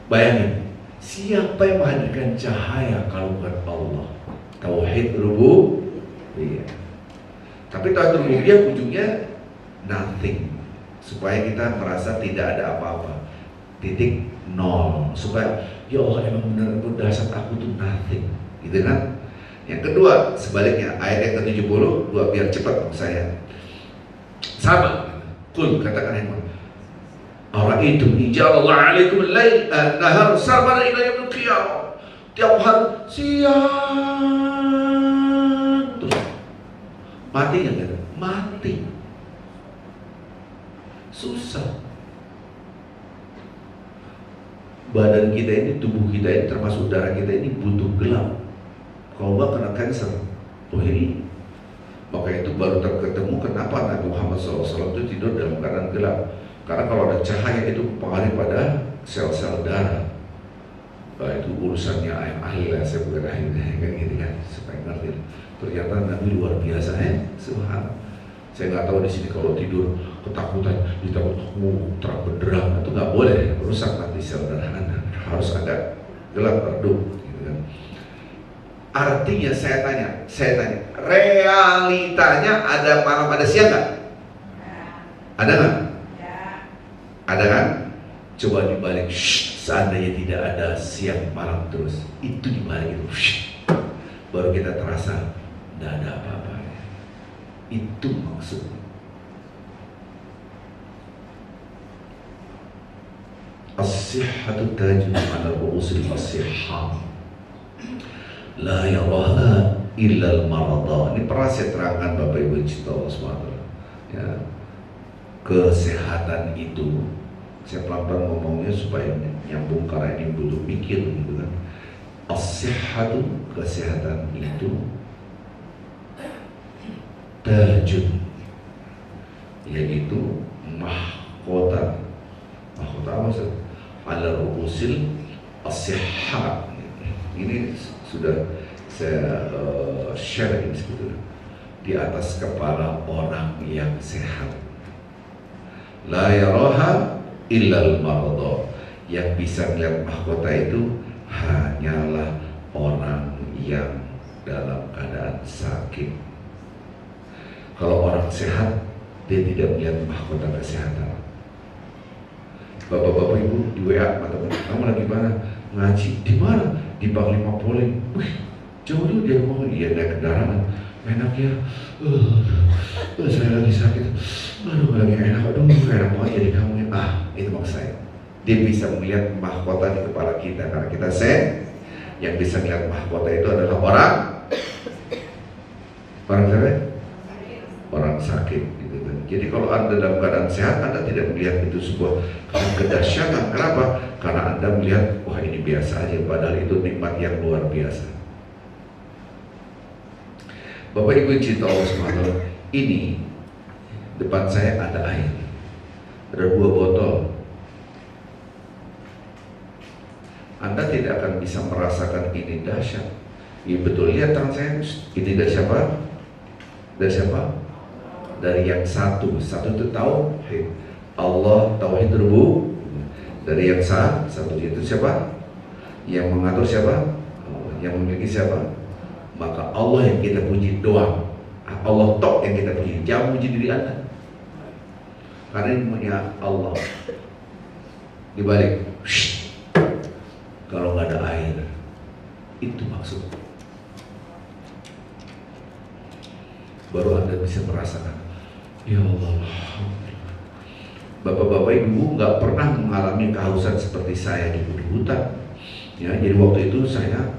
Bayangin, siapa yang menghadirkan cahaya kalau bukan Allah? Tauhid rububiyah. Tapi tauhid rububiyah ujungnya nothing, supaya kita merasa tidak ada apa-apa. Titik nol, supaya ya Allah emang benar dasar aku tuh nothing, gitu kan? Yang kedua, sebaliknya ayat yang ke-70, biar cepat saya. Sama. Kul, katakan yang ara'aitum in ja'alallahu 'alaikum al-lail nahar sarmadan ila yaumil qiyamah. Tiap hari siang terus mati nggak kita? Mati. Susah. Badan kita ini, tubuh kita ini, termasuk darah kita ini butuh gelap. Kalau nggak kena cancer. Oh ini. Maka itu baru terketemu kenapa Nabi Muhammad SAW itu tidur dalam keadaan gelap. Karena kalau ada cahaya itu pengaruh pada sel-sel darah. Itu urusannya ahli lah, saya bukan ahli kan gitu kan, supaya ngerti. Ternyata Nabi luar biasa subhanallah. Saya nggak tahu di sini kalau tidur ketakutan, ditakut terang benderang, itu nggak boleh, rusak nanti sel darah Anda. Harus ada gelap redup, gitu kan. Artinya saya tanya, realitanya ada malam ada siang nggak? Ada nggak? Ada kan? Coba dibalik, seandainya tidak ada siang malam terus, itu dibalik itu, baru kita terasa tidak ada apa-apa. Itu maksudnya. As-sihhatu tajun ala ru'usil as-sihhah, la yaraha illa al-marada. Ini pernah saya terangkan Bapak Ibu cinta Allah SWT. Ya, kesehatan itu, saya pelan-pelan ngomongnya supaya nyambung karena ini butuh mikir gitu kan. As-sihhatu, kesehatan itu tajun, yaitu mahkota apa sih? Ala ru'usil as-sihhah. Ini sudah saya share ini sebetulnya, di atas kepala orang yang sehat. La yaraha illal marada. Yang bisa melihat mahkota itu hanyalah orang yang dalam keadaan sakit. Kalau orang sehat, dia tidak melihat mahkota kesehatan. Bapak-bapak ibu di WA, teman, kamu lagi mana? Ngaji. Di mana? Di Panglima Polim. Wih, jauh dulu dia mau. Iya, naik kendaraan. Enak ya. Saya lagi sakit. Aduh, lagi enak. Aduh, enak banget jadi kamu ya. Itu maksud saya. Dia bisa melihat mahkota di kepala kita karena kita sehat. Yang bisa melihat mahkota itu adalah orang sakit. Orang sakit gitu kan. Jadi kalau Anda dalam keadaan sehat, Anda tidak melihat itu sebuah kedahsyatan. Kenapa? Karena Anda melihat, wah ini biasa aja, padahal itu nikmat yang luar biasa. Bapak Ibu cinta Allah SWT, ini depan saya ada air, ada 2 botol. Anda tidak akan bisa merasakan ini dahsyat. Iya betul, lihat tangan saya. Ini dari siapa? Dari siapa? Dari yang satu itu tauhid. Allah tauhid rububiyah. Dari yang satu itu siapa? Yang mengatur siapa? Yang memiliki siapa? Maka Allah yang kita puji doang. Allah tok yang kita puji. Jangan puji diri Anda. Karena ini punya Allah. Dibalik, kalau nggak ada air, itu maksud. Baru Anda bisa merasakan. Ya Allah, bapak-bapak ibu nggak pernah mengalami kehausan seperti saya di hutan. Ya, jadi waktu itu saya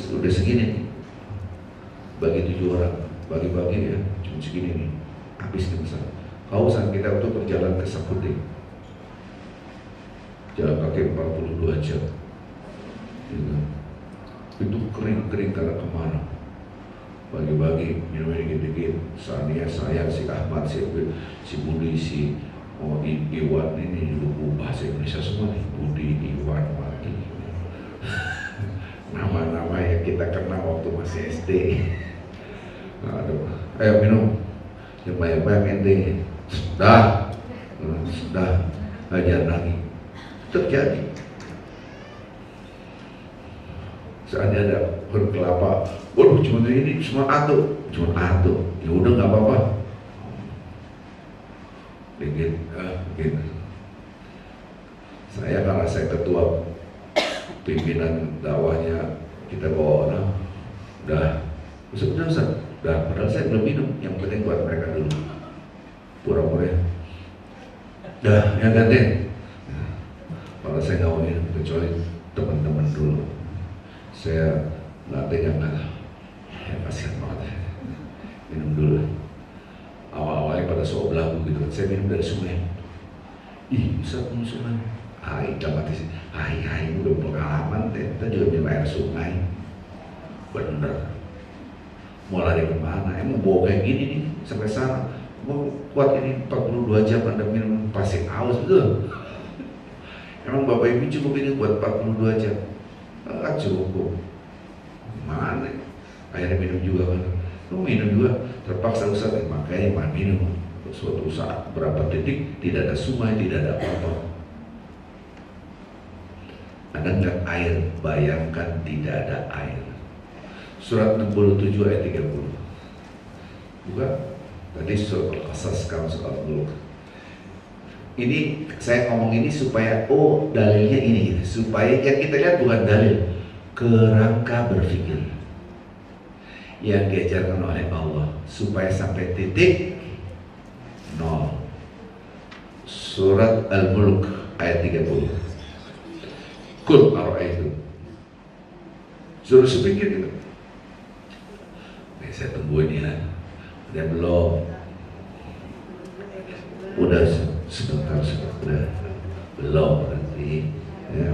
udah segini nih, bagi 7 orang, bagi-bagi ya, cuma segini nih, habis nih besar. Kehausan kita waktu berjalan ke Sakuti, jalan kaki 42 jam, gitu. Itu kering-kering karena kemarau. Bagi-bagi minum dikit-dikit. Sania, saya, si Ahmad, si Budi, si Iwan, ini buku bahasa Indonesia semua nih. Budi, Iwan, Wati. Nama-nama yang kita kenal waktu masih SD. Aduh, ayo minum. Yang banyak-banyak ente. Sudah, ajar lagi. Terjadi. Seandainya ada pohon kelapa, waduh cuma ini, cuma atu, ya udah nggak apa-apa. Dikit. Saya karena saya ketua pimpinan dakwahnya, kita bawa orang, udah, padahal saya belum minum, yang penting buat mereka dulu, pura-pura, dah, ya ganti. Kalau saya nggak mau minum, kecuali teman-teman dulu. Saya nggak tega ya kasihan banget, minum dulu. Awal-awalnya pada soal belagu gitu, saya minum dari sungai. Ih, bisa minum sungai. Udah mati sih. Udah pengalaman, kita juga minum air sungai. Bener. Mau lari kemana? Emang bawa kayak gini nih sampai sana. Mau kuat ini 42 jam Anda minum pasir aus gitu. Emang Bapak Ibu cukup ini buat 42 jam? Enggak cukup. Mana? Akhirnya minum juga kan. Lu minum juga, terpaksa Ustaz, makanya minum. Suatu saat berapa detik tidak ada sungai, tidak ada apa-apa. Ada nggak air? Bayangkan tidak ada air. Surat 67 ayat 30. Bukan? Tadi surat Al-Qasas, sekarang surat Al-Mulk. Ini saya ngomong ini supaya dalilnya ini gitu. Supaya yang kita lihat bukan dalil, kerangka berpikir yang diajarkan oleh Allah supaya sampai titik nol. Surat Al-Mulk ayat 30. Kul ara'aitum. Suruh sepikir gitu. Saya tungguin ya. Udah belum? Udah sebentar udah belum berarti ya.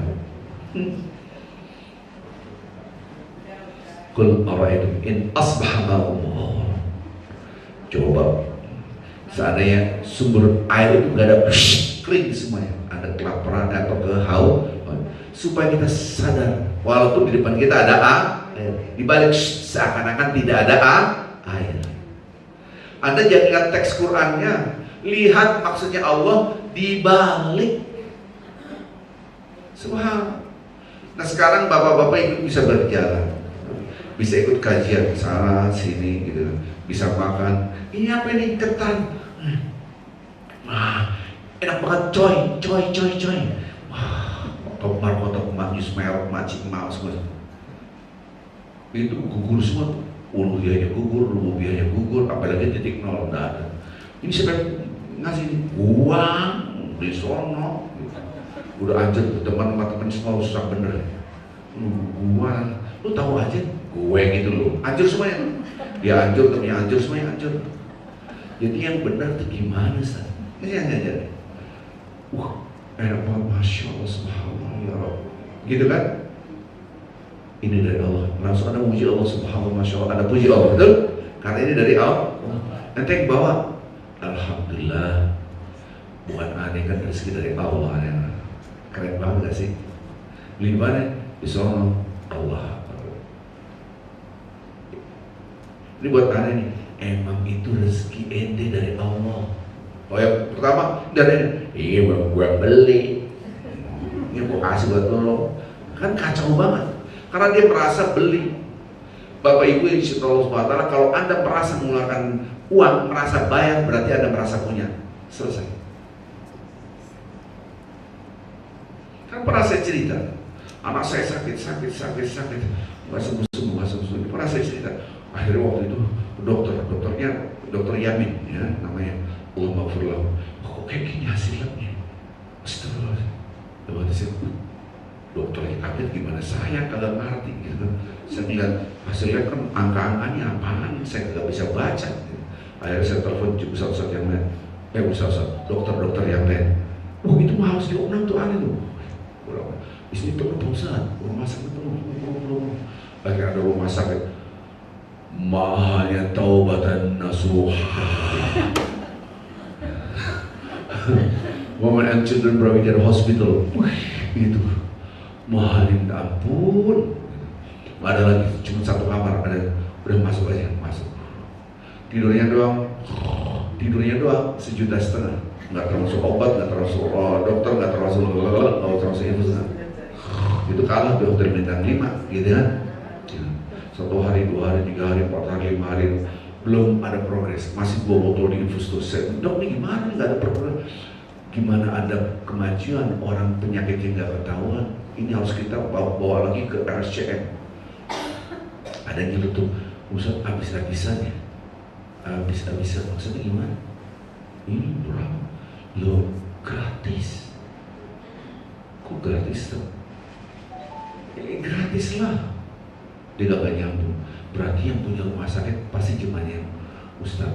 Kul ara'aitum in asbaha ma'umuh. Coba seandainya sumber air itu gak ada, kering semuanya, ada kelaparan atau kehaus, supaya kita sadar walaupun di depan kita ada air, di balik seakan-akan tidak ada air. Anda jangan lihat teks Qur'annya, lihat maksudnya Allah di balik. Subhanallah. Nah sekarang bapak-bapak ikut bisa berjalan, bisa ikut kajian sana sini gitu, bisa makan. Ini apa ini? Ketan. Enak banget coy. Topar kotor maknyus merok macik mau semua. Itu gugur semua. Uluhiyahnya gugur, rububiahnya gugur, apalagi titik nol enggak ada. Ini siapa ngasih uang di sono? Udah anjir teman-teman semua susah bener. Lu tahu aja gue gitu loh. Anjir semuanya. Dia anjur, temennya anjur, semuanya anjur. Jadi yang benar tuh gimana sih? Ini yang ngajar. Enak banget, Masya Allah, Subhanallah, ya Allah. Gitu kan? Ini dari Allah. Langsung ada puji Allah, Subhanallah, Masya Allah. Ada puji Allah, betul? Karena ini dari Allah. Nanti yang bawa, Alhamdulillah. Bukan aneh kan rezeki dari Allah. Keren banget gak sih? Beli di mana? Di sono Allah. Ini buat aneh nih. Emang itu rezeki ente dari Allah. Oh yang pertama dari iya gue beli, ini gue kasih buat lo. Kan kacau banget karena dia merasa beli. Bapak Ibu yang dicintai Allah Subhanahu wa Ta'ala, kalau Anda merasa mengeluarkan uang, merasa bayar, berarti Anda merasa punya. Selesai. Kan pernah saya cerita, anak saya sakit, nggak sembuh. Pernah saya cerita. Akhirnya waktu itu dokter Yamin ya namanya, Allah maghfirlah. Kok kayak gini hasilnya? Astagfirullah. Lalu saya dokternya kaget, gimana saya kagak ngerti gitu kan. Saya lihat hasilnya kan angka-angkanya apaan, saya nggak bisa baca gitu. Akhirnya saya telepon ustaz yang lain, dokter yang lain. Itu mah harus diopnam tuh aneh tuh. Istri penuh Ustaz, rumah sakit penuh. Akhirnya ada rumah sakit, mahalnya taubatan nasuha. Women and children provider hospital. Itu mahalin, ampun. Ada lagi cuma satu kamar, ada udah masuk aja, masuk. Tidurnya doang 1,5 juta. Nggak termasuk obat, nggak termasuk dokter, nggak termasuk infus. Itu kalah dokter bintang 5 gitu kan. 1 hari, 2 hari, 3 hari, 4 hari, 5 hari belum ada progres, masih bawa botol di infus tuh. Dok ini gimana nggak ada progres? Gimana ada kemajuan orang penyakit yang nggak ketahuan? Ini harus kita bawa lagi ke RSCM. Ada yang gitu tuh, Ustaz habis-habisannya, habis-habisan maksudnya gimana? Ini berapa? Lo gratis? Kok gratis tuh? Gratis lah. Dia gak nyambung. Berarti yang punya rumah sakit pasti cuma yang Ustaz.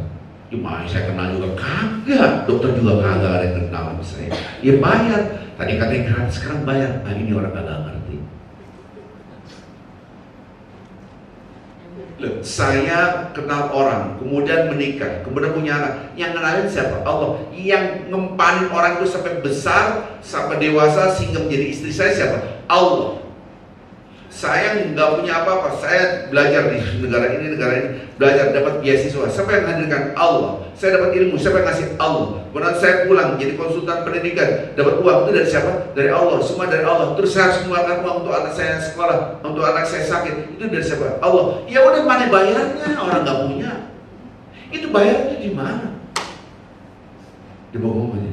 Cuma saya kenal juga kagak. Dokter juga kagak ada yang kenal sama saya. Ya bayar. Tadi katanya gratis, sekarang bayar. Nah ini orang kagak ngerti. Loh, saya kenal orang, kemudian menikah, kemudian punya anak. Yang kenalin siapa? Allah. Yang ngempanin orang itu sampai besar, sampai dewasa sehingga menjadi istri saya siapa? Allah. Saya nggak punya apa-apa, saya belajar di negara ini, belajar dapat beasiswa. Siapa yang menghadirkan? Allah. Saya dapat ilmu, siapa yang ngasih? Allah. Kemudian saya pulang jadi konsultan pendidikan, dapat uang, itu dari siapa? Dari Allah, semua dari Allah. Terus saya harus mengeluarkan uang untuk anak saya sekolah, untuk anak saya sakit, itu dari siapa? Allah. Ya udah, mana bayarnya? Orang nggak punya. Itu bayarnya di mana? Di bawah aja.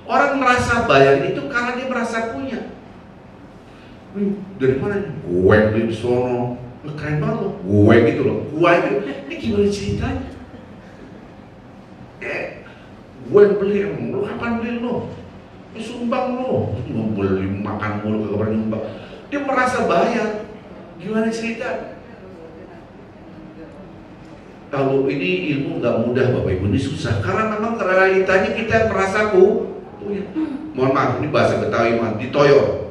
Orang merasa bayar itu karena dia merasa punya. Dari mana nih? Gue beli di sono. Keren banget loh. Gue gitu loh. Gue gitu. Ini gimana ceritanya? Gue beli. Lu kapan beli lo? Sumbang lo. Mau beli makan mulu kagak pernah nyumbang. Dia merasa bayar. Gimana cerita? Kalau ini ilmu nggak mudah Bapak Ibu, ini susah. Karena memang realitanya kita merasa punya. Mohon maaf, ini bahasa Betawi mah ditoyor.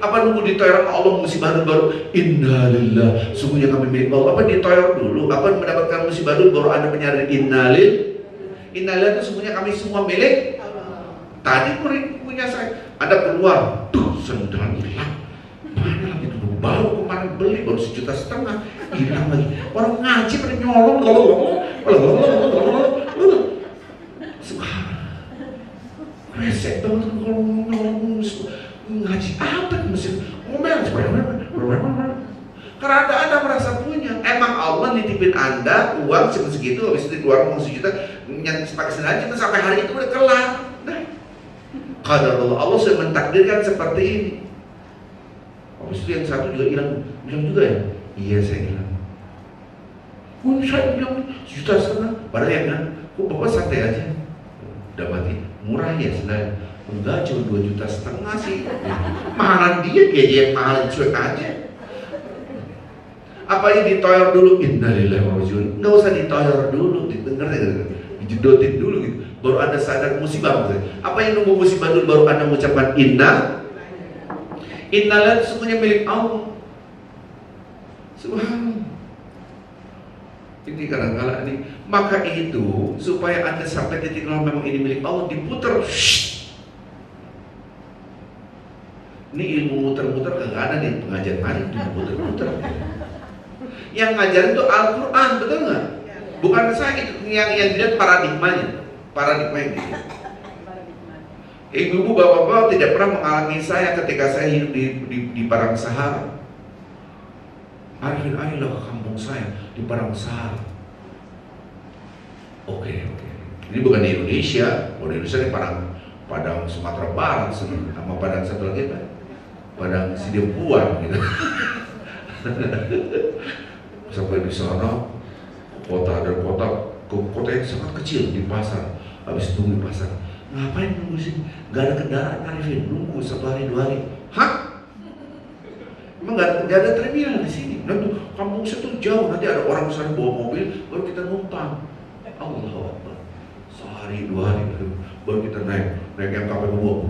Apa nunggu ditoyor sama Allah musibah baru? Innalillah, sungguhnya kami milik Allah. Apa ditoyor dulu? Apa mendapatkan musibah dulu baru Anda menyadari innalillah itu sungguhnya kami semua milik Allah. Tadi punya saya, Anda keluar, tuh sendal hilang. Mana lagi dulu? Baru kemarin beli baru 1,5 juta, hilang lagi. Orang ngaji pada nyolong, resek banget kalau nyolong. Ngaji apa mesti ngomel karena anda merasa punya. Emang Allah nitipin anda uang segitu, habis itu keluar uang 1 juta yang pakai sengaja sampai hari itu udah kelar. Nah, Allah sudah mentakdirkan seperti ini. Habis itu yang satu juga bilang juga ya, iya saya bilang, saya bilang 1,5 juta. Padahal yang bilang, kok bapak santai aja, udah mati, murah ya sebenarnya. Enggak, cuma 2,5 juta sih. Mahalan dia yang mahal, cuek aja. Apa ini ditoyor dulu? Innalillahi wa inna ilaihi raji'un. Enggak usah ditoyor dulu, dijedotin dulu gitu. Baru Anda sadar musibah maksudnya. Apa yang nunggu musibah dulu baru Anda mengucapkan innalillahi semuanya milik Allah. Subhanallah. Ini kadang-kadang ini. Maka itu supaya Anda sampai titik memang ini milik Allah, diputer. Ini ilmu muter-muter kagak ada nih, pengajian mari muter-muter. Yang ngajarin itu Al-Quran, betul nggak? Bukan saya, itu yang dilihat paradigmanya gitu. Ibu-ibu, bapak-bapak tidak pernah mengalami saya ketika saya hidup di Padang Sahara. Arifin, ayolah ke kampung saya di Padang Sahara. Oke. Ini bukan di Indonesia, di Indonesia di Padang Sumatera Barat, sama Padang satu lagi Pak. Padang Sidempuan gitu. Sampai di sana kota yang sangat kecil di pasar. Habis tunggu di pasar. Ngapain nunggu sini? Gak ada kendaraan Arifin, nunggu 1 hari 2 hari. Hah? Emang gak ada terminal di sini. Nanti kampung saya tuh jauh, nanti ada orang sana bawa mobil, baru kita numpang. Allahu Akbar. Sehari 2 hari baru kita naik yang kapal kedua.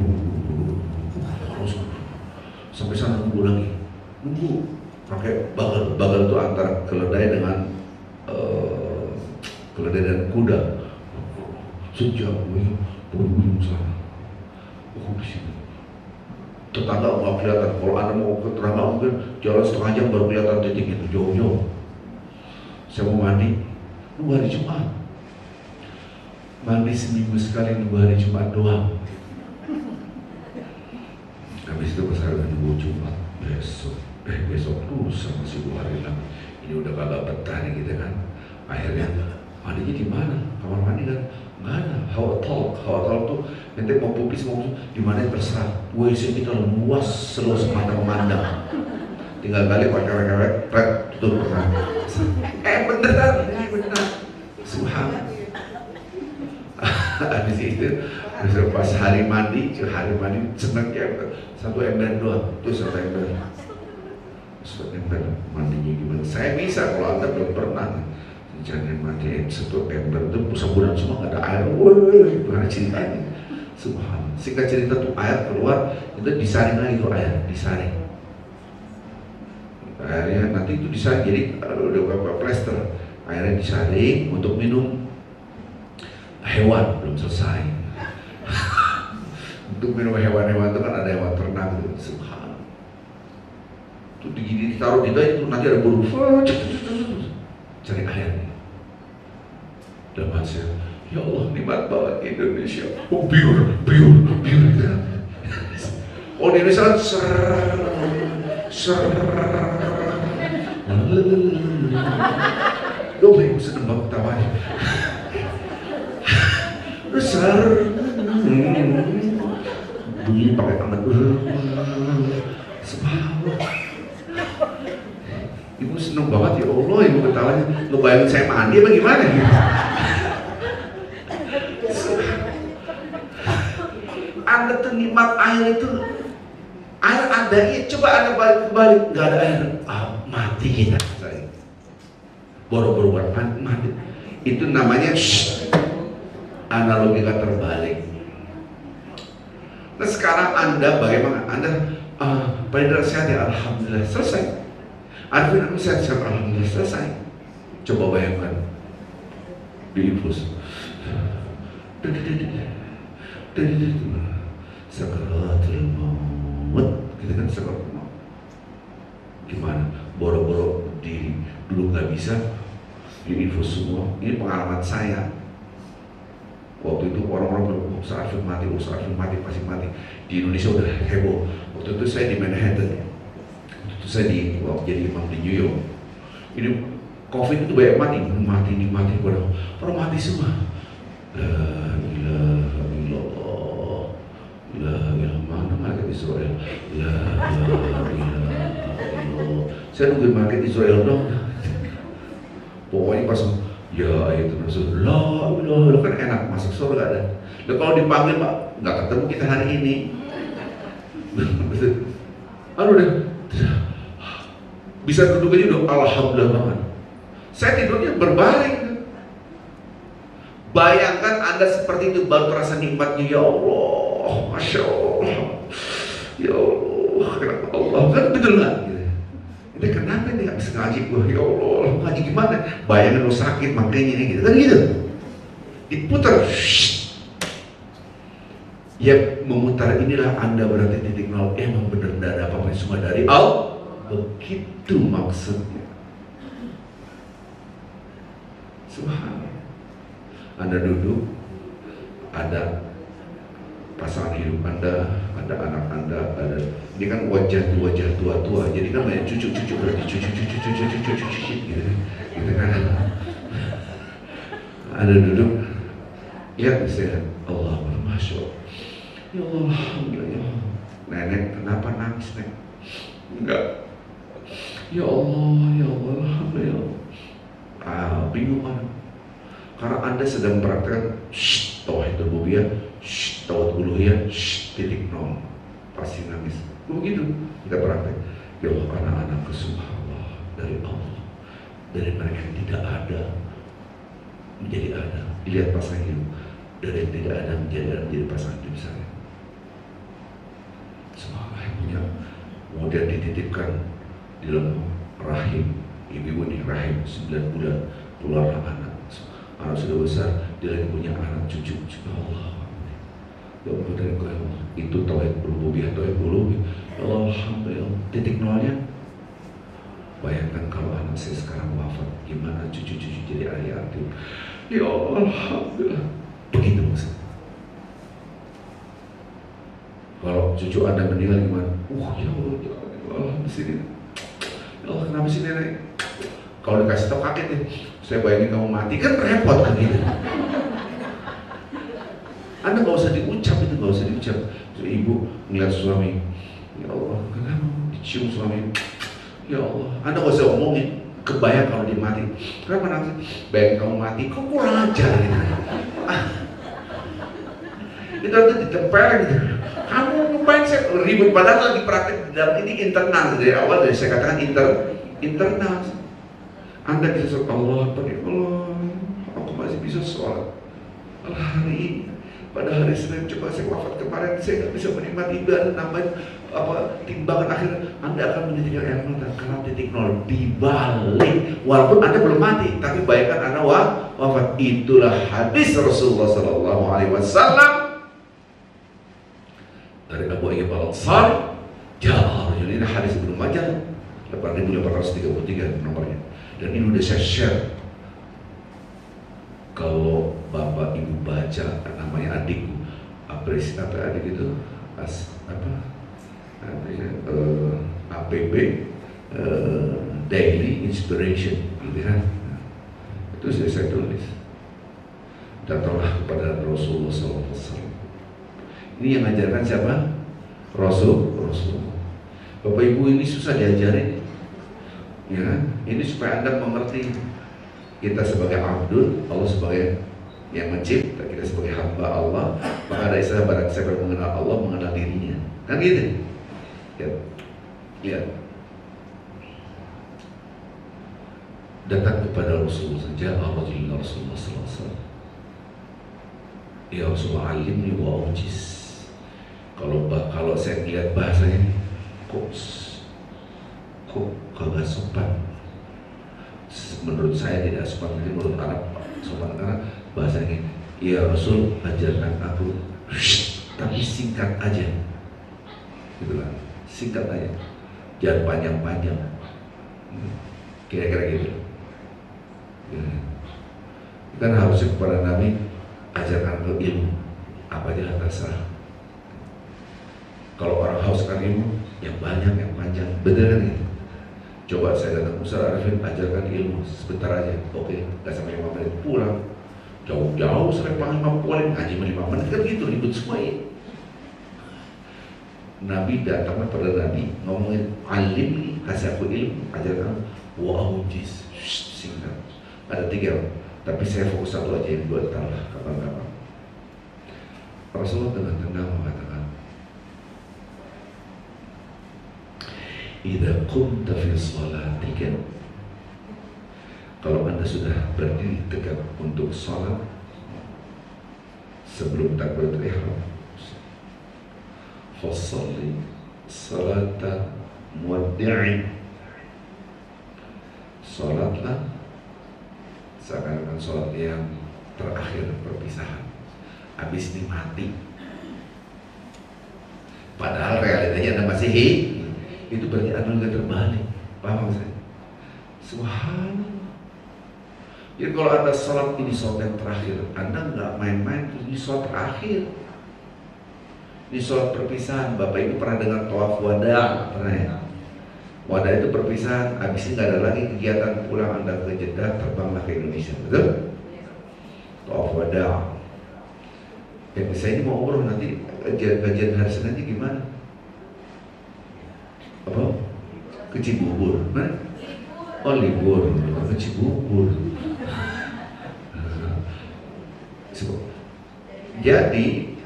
Sampai sana nunggu lagi, pakai bagal itu antara keledai dengan keledai dan kuda. Sejam baru sana. Di sini tetangga nggak kelihatan. Kalau Anda mau ke tetangga mungkin jalan setengah jam baru kelihatan titik itu jauh-jauh. Saya mau mandi 2 hari Jumat, mandi seminggu sekali 2 hari Jumat doang. Habis itu pas hari Minggu Jumat besok lusa masih 2 hari lagi. Ini udah kagak betah nih kita kan. Akhirnya mandinya di mana? Kamar mandi kan nggak ada. Hawa talk tuh nanti mau pupis mau di mana terserah. WC kita luas seluas mata memandang. Tinggal kali pakai tutup pernah. Beneran. Subhanallah. Habis itu pas hari mandi seneng ya 1 ember doang, itu 1 ember. 1 ember mandinya gimana? Saya bisa, kalau Anda belum pernah. Jangan mandi 1 ember itu sebulan semua nggak ada air. Gimana ceritanya? Subhanallah. Singkat cerita tuh air keluar, itu disaring lagi tuh air, disaring. Akhirnya nanti itu disaring, jadi udah beberapa plester. Akhirnya disaring untuk minum hewan, belum selesai. Untuk minum hewan-hewan itu kan ada hewan ternak gitu. Subhanallah. Itu ditaruh gitu itu nanti ada burung cari air. Dan saya, ya Allah nikmat banget Indonesia. Oh biur. Oh di Indonesia kan Dong ibu sedang banget tawanya. Bunyi pakai tangan. Subhanallah. Ibu seneng banget, ya Allah ibu ketawanya. Ngebayangin saya mandi apa gimana gitu. Anda tuh nikmat air itu, air ada, ya coba Anda balik, nggak ada air, mati kita. Boro-boro buat mati. Itu namanya analogika terbalik. Nah sekarang Anda bagaimana? Anda pada sehat ya, alhamdulillah, selesai. Arvin aku sehat, alhamdulillah, selesai. Coba bayangkan diinfus. Sakaratul maut, kita kan sakaratul maut. Gimana? Boro-boro dulu nggak bisa diinfus semua. Ini pengalaman saya. Waktu itu orang-orang bilang, Ustaz Arvin mati, pasti mati. Di Indonesia udah heboh. Waktu itu saya di Manhattan. Waktu itu saya jadi imam di New York. Ini COVID itu banyak mati, orang mati semua. La ilaha illallah. La ilaha mana malaikat Israel. La ilaha illallah. Saya nungguin malaikat Israel dong. Pokoknya pas ya itu maksud la ilaha kan enak masuk surga ada. Nah, kalau dipanggil Pak nggak ketemu kita hari ini. Aduh deh. Bisa duduk aja udah alhamdulillah banget. Saya tidurnya berbaring. Bayangkan Anda seperti itu baru terasa nikmatnya, ya Allah, Masya Allah, ya Allah, kenapa Allah, kan betul nggak? Ini kenapa nih nggak bisa ngaji gue, ya Allah, ngaji gimana? Bayangin lo sakit makanya ini gitu, kan gitu, diputar, ya memutar inilah Anda berarti titik nol, emang bener tidak ada apa-apa semua dari Allah, begitu maksudnya. Subhanallah. Anda duduk, ada pasangan hidup Anda, ada anak Anda, ada ini kan wajah tua-tua, jadi kan banyak cucu berarti cucu gitu kan. Anda duduk, lihat misalnya Allah bermasyur, ya Allah, alhamdulillah. Nenek kenapa nangis nek? Enggak. Ya Allah, alhamdulillah. Bingung kan? Karena Anda sedang mempraktikkan tauhid rububiyah, tauhid uluhiyah, titik nol, pasti nangis. Begitu kita praktek. Ya Allah, anak-anak subhanallah dari Allah, dari mereka yang tidak ada menjadi ada. Lihat pasangan hidup, dari yang tidak ada menjadi pasangan hidup saya. Semua punya kemudian dititipkan di dalam rahim ibu nih, rahim 9 bulan keluarlah anak sudah besar, dia lagi punya anak cucu. Ya Allah, ya Allah, dari kau Allah, itu tauhid rububiyah, tauhid uluhiyah. Ya Allah, alhamdulillah. Titik nolnya, bayangkan kalau anak saya sekarang wafat, gimana cucu-cucu jadi ahli arti. Ya Allah, alhamdulillah. Begitu maksudnya. Kalau cucu Anda meninggal gimana? Ya Allah, di sini. Ya Allah, kenapa sih nenek? Kalau dikasih tau kaget nih, saya bayangin kamu mati, kan repot kan gitu. Anda nggak usah diucap itu, nggak usah diucap. So, ibu ngeliat suami, ya Allah, kenapa dicium suami? Ya Allah, Anda nggak usah omongin, kebayang kalau dia mati. Kenapa nanti bayangin kamu mati, kok kurang ajar gitu. Itu nanti ditempelin gitu. Kamu ngapain saya ribut, padahal lagi praktek dalam ini internal dari awal, dari saya katakan internal. Anda bisa sholat Allah, aku masih bisa sholat. Hari ini, pada hari Senin, coba saya wafat kemarin, saya nggak bisa menikmati ibadah, nambahin timbangan akhir, Anda akan menitikkan air mata karena titik nol dibalik. Walaupun Anda belum mati, tapi bayangkan Anda wafat. Itulah hadis Rasulullah Sallallahu Alaihi Wasallam dari Abu Ayyub Al-Ansari. Ini hadis Ibnu Majah 8833 nomornya. Dan ini udah saya share. Kalau bapak ibu baca, namanya adikku, adik itu APB, Daily Inspiration, gitu kan? Itu saya tulis. Datanglah kepada Rasulullah SAW. Ini yang mengajarkan siapa? Rasul. Bapak ibu ini susah diajarin, ya. Ini supaya Anda mengerti kita sebagai abdul, Allah sebagai yang mencipta, kita sebagai hamba Allah. Maka ada istilah barang siapa mengenal Allah, mengenal dirinya, kan gitu. Lihat. Datang kepada Rasulullah saja, Rasulullah SAW. Ya Rasulullah, alimni wa ujiz. Kalau saya lihat bahasanya, kok kagak sopan. Menurut saya tidak sopan, mungkin menurut Arab sopan, karena bahasanya, ya Rasul, ajarkan aku, tapi singkat aja, gitu lah, singkat aja, jangan panjang-panjang, kira-kira gitu. Kan harusnya kepada Nabi, ajarkan ke ilmu, apa aja terserah. Kalau orang hauskan ilmu, yang banyak, yang panjang, bener kan gitu. Coba saya datang Ustaz Arifin, ajarkan ilmu sebentar aja, oke, gak sampai 5 menit, pulang. Jauh-jauh sampai 5 menit, ngaji 5 menit, kan gitu, ribut semua ya. Nabi datang pada Nabi, ngomongin alim nih, kasih aku ilmu, ajarkan, wa'ujiz, singkat. Ada 3, tapi saya fokus satu aja, yang 2 tahulah, kapan-kapan. Rasulullah dengan tenang mengatakan, idza qumta fi shalatika, kalau Anda sudah berdiri tegak untuk salat sebelum takbiratul ihram, fashalli salata muwaddi'in, salatlah seakan-akan salat yang terakhir perpisahan, habis ini mati. Padahal realitanya Anda masih hidup. Itu berarti Anda nggak terbalik, paham saya? Subhanallah. Jadi kalau Anda sholat ini sholat yang terakhir, Anda nggak main-main, ini sholat terakhir. Ini sholat perpisahan. Bapak Ibu pernah dengar tawaf wada? Pernah ya? Wada itu perpisahan, habis ini nggak ada lagi kegiatan, pulang Anda ke Jeddah, terbanglah ke Indonesia, betul? Tawaf wada. Saya ini mau umroh nanti, kajian hari Senin nanti gimana? Apa? Ke Cibubur, mana? Oh libur, ke Cibubur. Jadi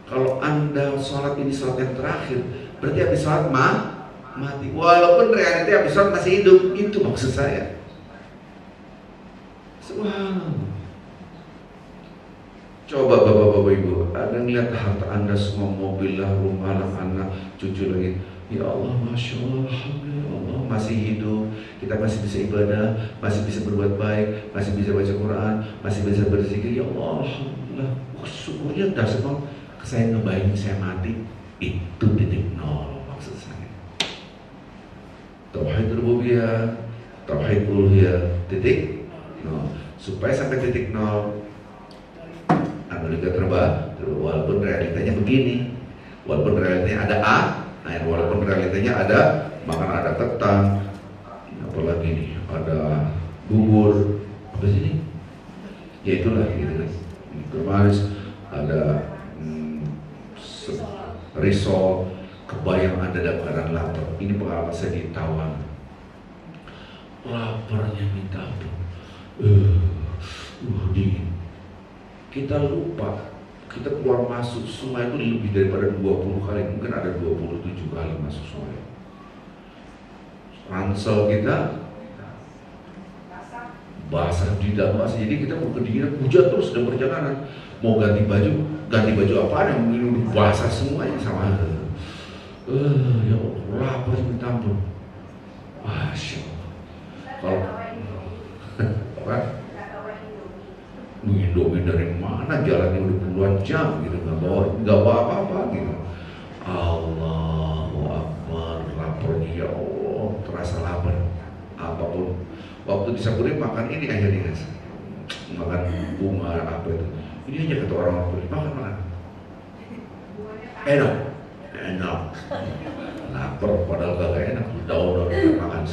kalau Anda sholat ini sholat yang terakhir, berarti habis sholat mati. Walaupun realita habis sholat masih hidup, itu maksud saya. Subhanallah. Coba bapak-bapak ibu, Anda ngeliat harta Anda semua, mobil lah, rumah lah, anak, cucu lagi. Ya Allah, Masya Allah, Alhamdulillah, masih hidup, kita masih bisa ibadah, masih bisa berbuat baik, masih bisa baca Quran, masih bisa berzikir. Ya Allah, Alhamdulillah, syukurnya dah semua. Saya ngebayangin saya mati, itu titik nol maksud saya. Tauhid rububiyah, tauhid uluhiyah, titik nol. Supaya sampai titik nol, Anda juga terbang, walaupun realitanya begini, walaupun realitanya ada A. Nah, walaupun realitanya ada makan, ada ketan, apalagi nih, ada bubur, apa sih ini? Ya itulah gitu kan. Kemarin ada risol, kebayang Anda dalam keadaan lapar. Ini pengalaman saya di Tawang. Laparnya minta ampun. Dingin. Kita lupa. Kita keluar masuk sungai itu lebih daripada 20 kali, mungkin ada 27 kali masuk sungai. Ransel kita basah, tidak basah, jadi kita mau kedinginan, hujan terus dalam perjalanan. Mau ganti baju apa yang mungkin basah semuanya sama. Ya Allah, lapar minta ampun. Masya Allah. Kalau apa? Indomie dari mana, jalannya udah puluhan jam gitu, nggak bawa apa-apa gitu. Allahu Akbar, laparnya ya Allah, terasa lapar. Apapun, waktu disamperin makan ini aja nih, makan bunga apa itu. Ini aja kata orang-orang, makan. Enak. Lapar padahal gak enak, daun makan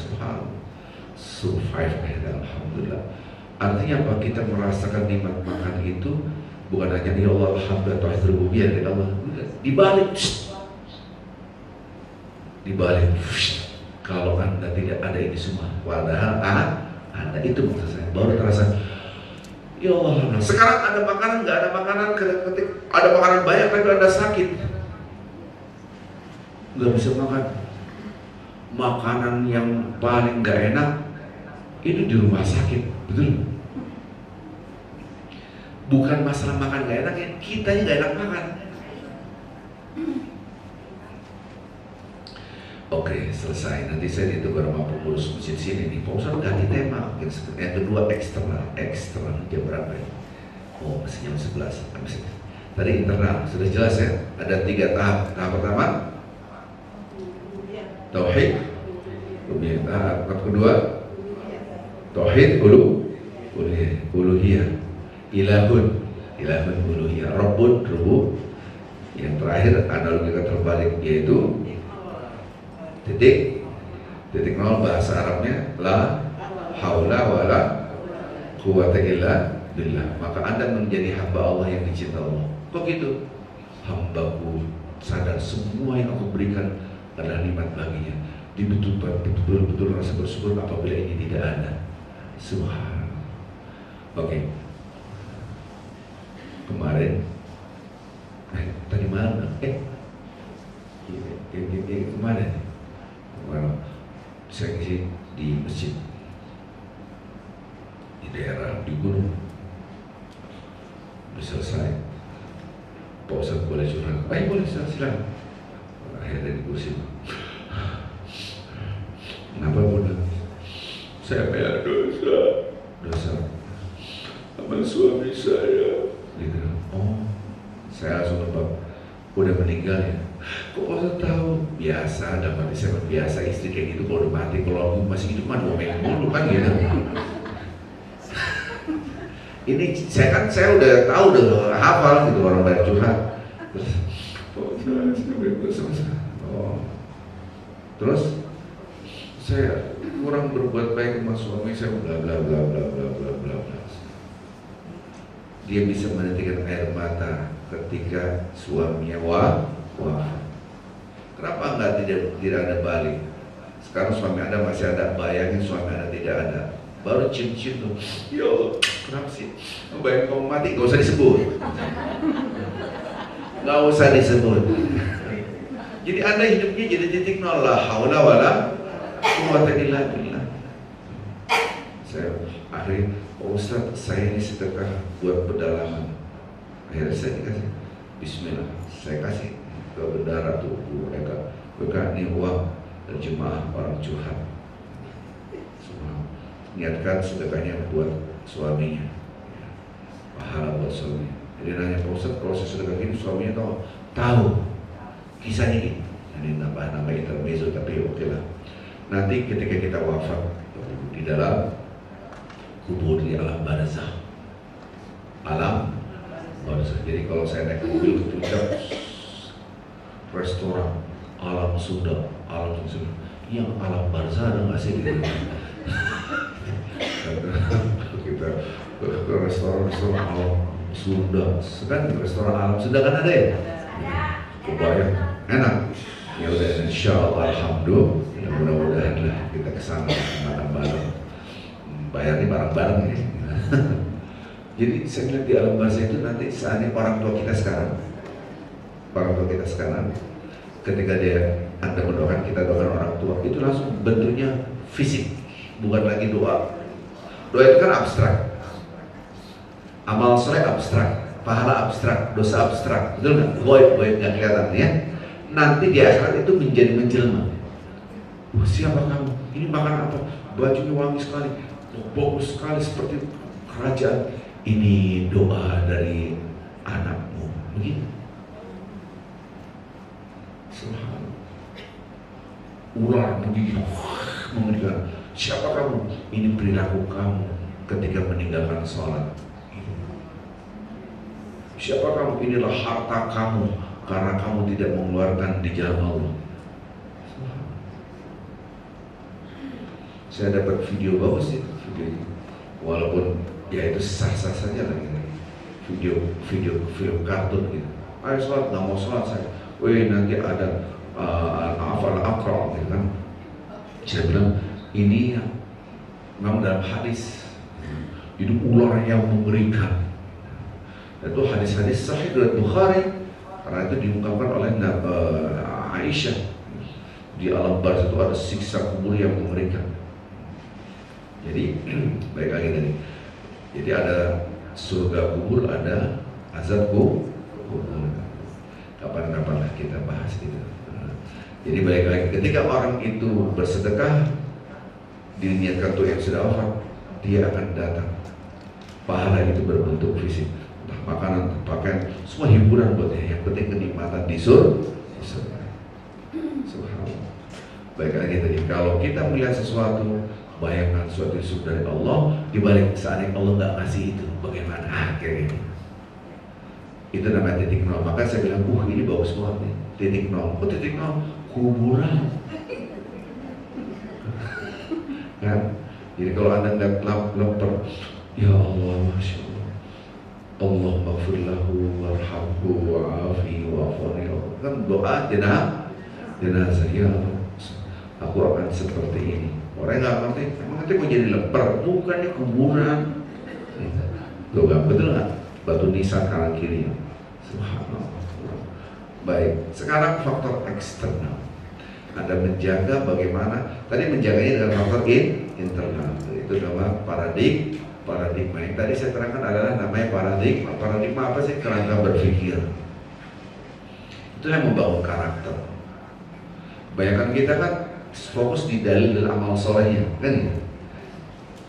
survive alhamdulillah. Artinya apa? Kita merasakan nikmat makan itu bukan hanya ya Allah alhamdulillah tauhid rububiyah dari Allah. Dibalik kalau Anda tidak ada ini semua, padahal Anda itu maksud saya, baru terasa ya Allah. Sekarang ada makanan, nggak ada makanan, ketik ada makanan banyak tapi Anda sakit, nggak bisa makan. Makanan yang paling nggak enak itu di rumah sakit, betul? Bukan masalah makan gak enak ya, kitanya gak enak makan. Oke, selesai. Nanti saya ditegur sama pengurus masjid sini nih, Pak Ustadz ganti tema. Yang kedua eksternal jam berapa ya? Oh, masih jam 11. Tadi internal, sudah jelas ya. Ada 3 tahap. Tahap pertama tauhid, tahap kedua tauhid uluhiyah, ilahun uluhiyah, rabbun rubu. Yang terakhir analogi terbalik yaitu titik nol, bahasa Arabnya la haula wala quwata illa billah. Maka Anda menjadi hamba Allah yang dicinta Allah. Kok gitu? Hambaku sadar semua yang aku berikan adalah nikmat baginya. Dia betul-betul rasa bersyukur apabila ini tidak ada. Subhanallah. Oke. Kemarin tadi malam kemarin saya ngisi di masjid di daerah di gunung. Udah selesai, Pak Ustadz boleh curhat? Ayo boleh, silakan. Akhirnya di kursi, kenapa mudah? Saya banyak dosa sama suami saya gitu. Oh, saya langsung nebak, udah meninggal ya? Kok Ustadz tahu? Biasa, dalam hati saya biasa, istri kayak gitu kalau udah mati, kalau aku masih hidup mah ngomongin mulu kan gitu. Ini saya udah tahu, udah hafal gitu, orang banyak curhat. Terus saya kurang berbuat baik sama suami saya, bla bla bla bla bla bla bla bla. Dia bisa menitikkan air mata ketika suaminya wafat. Kenapa enggak tidak ada balik? Sekarang suami Anda masih ada, bayangin suami Anda tidak ada. Baru cium-cium tuh, ya Allah, kenapa sih? Bayangin kamu mati, gak usah disebut. Gak usah disebut. Jadi Anda hidupnya jadi titik nol, la haula wala quwata illa billah. Saya akhirnya, Pak Ustadz, saya ini sedekah buat pedalaman. Akhirnya saya dikasih, bismillah, saya kasih ke bendara tuh, Bu Eka, ini uang dari jemaah orang curhat. Niatkan sedekahnya buat suaminya, pahala buat suami. Jadi nanya, Pak Ustadz, kalau saya sedekah gini suaminya tahu kisahnya ini. Ini nambah intermezzo, tapi oke lah. Nanti ketika kita wafat di dalam kubur di alam barzakh, jadi kalau saya naik mobil ke puncak, restoran alam Sunda, yang alam barzakh ada nggak sih? Kita ke restoran alam Sunda, sekarang restoran alam Sunda kan ada ya? Kebayang, enak. Ya udah, insya Allah, alhamdulillah, mudah-mudahan lah kita kesana bareng-bareng, bayarnya bareng-bareng ya. Jadi saya lihat di alam barzakh itu nanti saatnya orang tua kita sekarang, ketika Anda mendoakan, kita doakan orang tua, itu langsung bentuknya fisik, bukan lagi doa. Doa itu kan abstrak, amal soleh abstrak, pahala abstrak, dosa abstrak, betul nggak? Goib nggak kelihatan ya. nanti di akhirat itu menjadi menjelma. Siapa kamu? Ini makan apa? Bajunya wangi sekali, bagus sekali seperti kerajaan. Ini doa dari anakmu. Begitu. Subhanallah. Ular menggigit, mengerikan. Siapa kamu? Ini perilaku kamu ketika meninggalkan sholat. Siapa kamu? Inilah harta kamu karena kamu tidak mengeluarkan di jalan Allah. Saya dapat video bagus ya, video ini. Walaupun ya itu sah-sah saja lah gitu. Film kartun gitu. Ayo sholat, nggak mau sholat saya. Wih, nanti ada hafal akra gitu kan. Saya bilang ini memang dalam hadis itu ular yang mengerikan. Itu hadis-hadis sahih dari Bukhari karena itu diungkapkan oleh Aisyah. Di alam barzakh itu ada siksa kubur yang mengerikan. Jadi baik lagi tadi. Jadi ada surga kubur, ada azab kubur. Kapan-kapan lah kita bahas itu. Jadi baik lagi ketika orang itu bersedekah diniatkan untuk yang sudah wafat, dia akan datang. Pahala itu berbentuk fisik, entah makanan, entah pakaian, semua hiburan buat dia. Yang penting kenikmatan di surga. Subhanallah. Baik lagi tadi, kalau kita melihat sesuatu, bayangkan suatu surga dari Allah, dibalik seandainya Allah nggak kasih itu, bagaimana akhirnya? Itu namanya titik nol. Maka saya bilang, ini bagus banget nih, titik nol. Kok titik nol? Kuburan. Kan? Jadi kalau anda nggak lapar, ya Allah, masya Allah, Allah maghfirlahu warhamhu wa'afi wa'afani. Kan doa jenazah, ya Allah, aku akan seperti ini. Orang nggak ngerti, emang nanti mau jadi lepar, bukannya kuburan. Tuh gak betul nggak? Batu nisan kanan kiri. Subhanallah. Baik, sekarang faktor eksternal. Anda menjaga bagaimana? Tadi menjaganya dengan faktor internal. Itu nama paradigma. Yang tadi saya terangkan adalah namanya paradigma. Paradigma apa sih? Kerangka berpikir. Itu yang membangun karakter. Bayangkan kita kan fokus di dalil dan amal solehnya, kan?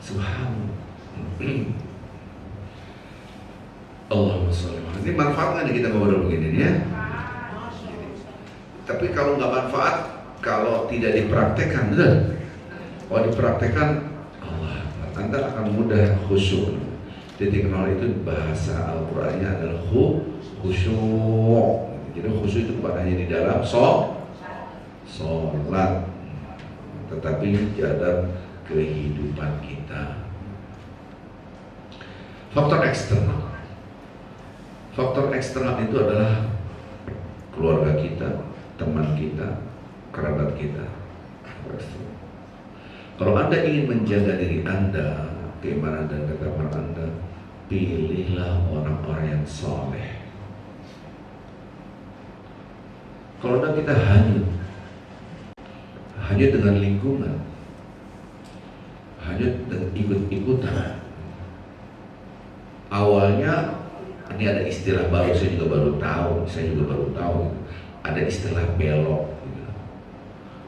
Subhanallah. Allahumma sholli. Ini manfaat nggak kita ngobrol begini ya? Tapi kalau nggak manfaat, kalau tidak dipraktekkan, kalau dipraktekkan, Anda akan mudah khusyuk. Titik nol itu bahasa Al-Qur'annya adalah khusyuk. Jadi khusyuk itu bukan hanya di dalam sholat, tetapi dalam kehidupan kita. Faktor eksternal itu adalah keluarga kita, teman kita, kerabat kita. Kalau Anda ingin menjaga diri Anda, keimanan dan ketakwaan Anda, pilihlah orang-orang yang soleh. Kalau kita hanyut dengan lingkungan, hanyut dengan ikut-ikutan. Awalnya ini ada istilah baru, saya juga baru tahu. Ada istilah belok. Gitu.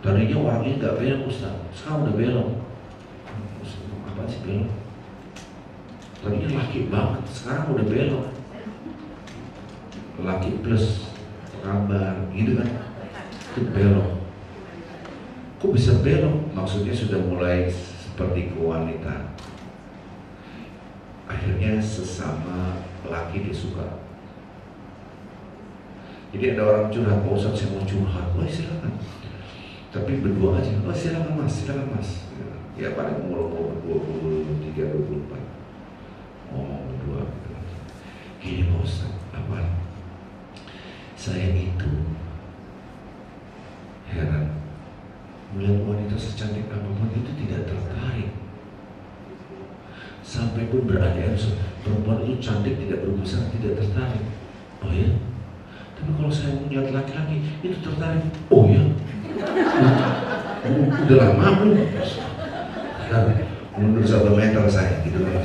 Tadinya orangnya nggak belok, Ustaz. Sekarang udah belok. Apa sih belok? Tadinya laki banget, sekarang udah belok. Laki plus kabar, gitu kan? Itu belok. Kok bisa belok? Maksudnya sudah mulai seperti wanita. Akhirnya sesama laki dia suka. Jadi ada orang curhat, Pak Ustaz saya mau curhat, silakan. Tapi berdua aja, silakan mas. Ya paling umur 23, 24. Ngomong berdua. Gini Pak Ustaz, apa? Saya itu heran melihat wanita secantik apapun itu tidak tertarik. Sampai pun berada perempuan itu cantik tidak berbusana, tidak tertarik. Oh ya? Tapi kalau saya melihat laki-laki itu tertarik. Oh ya? Udah lama belum? Mundur 1 meter saya gitu kan.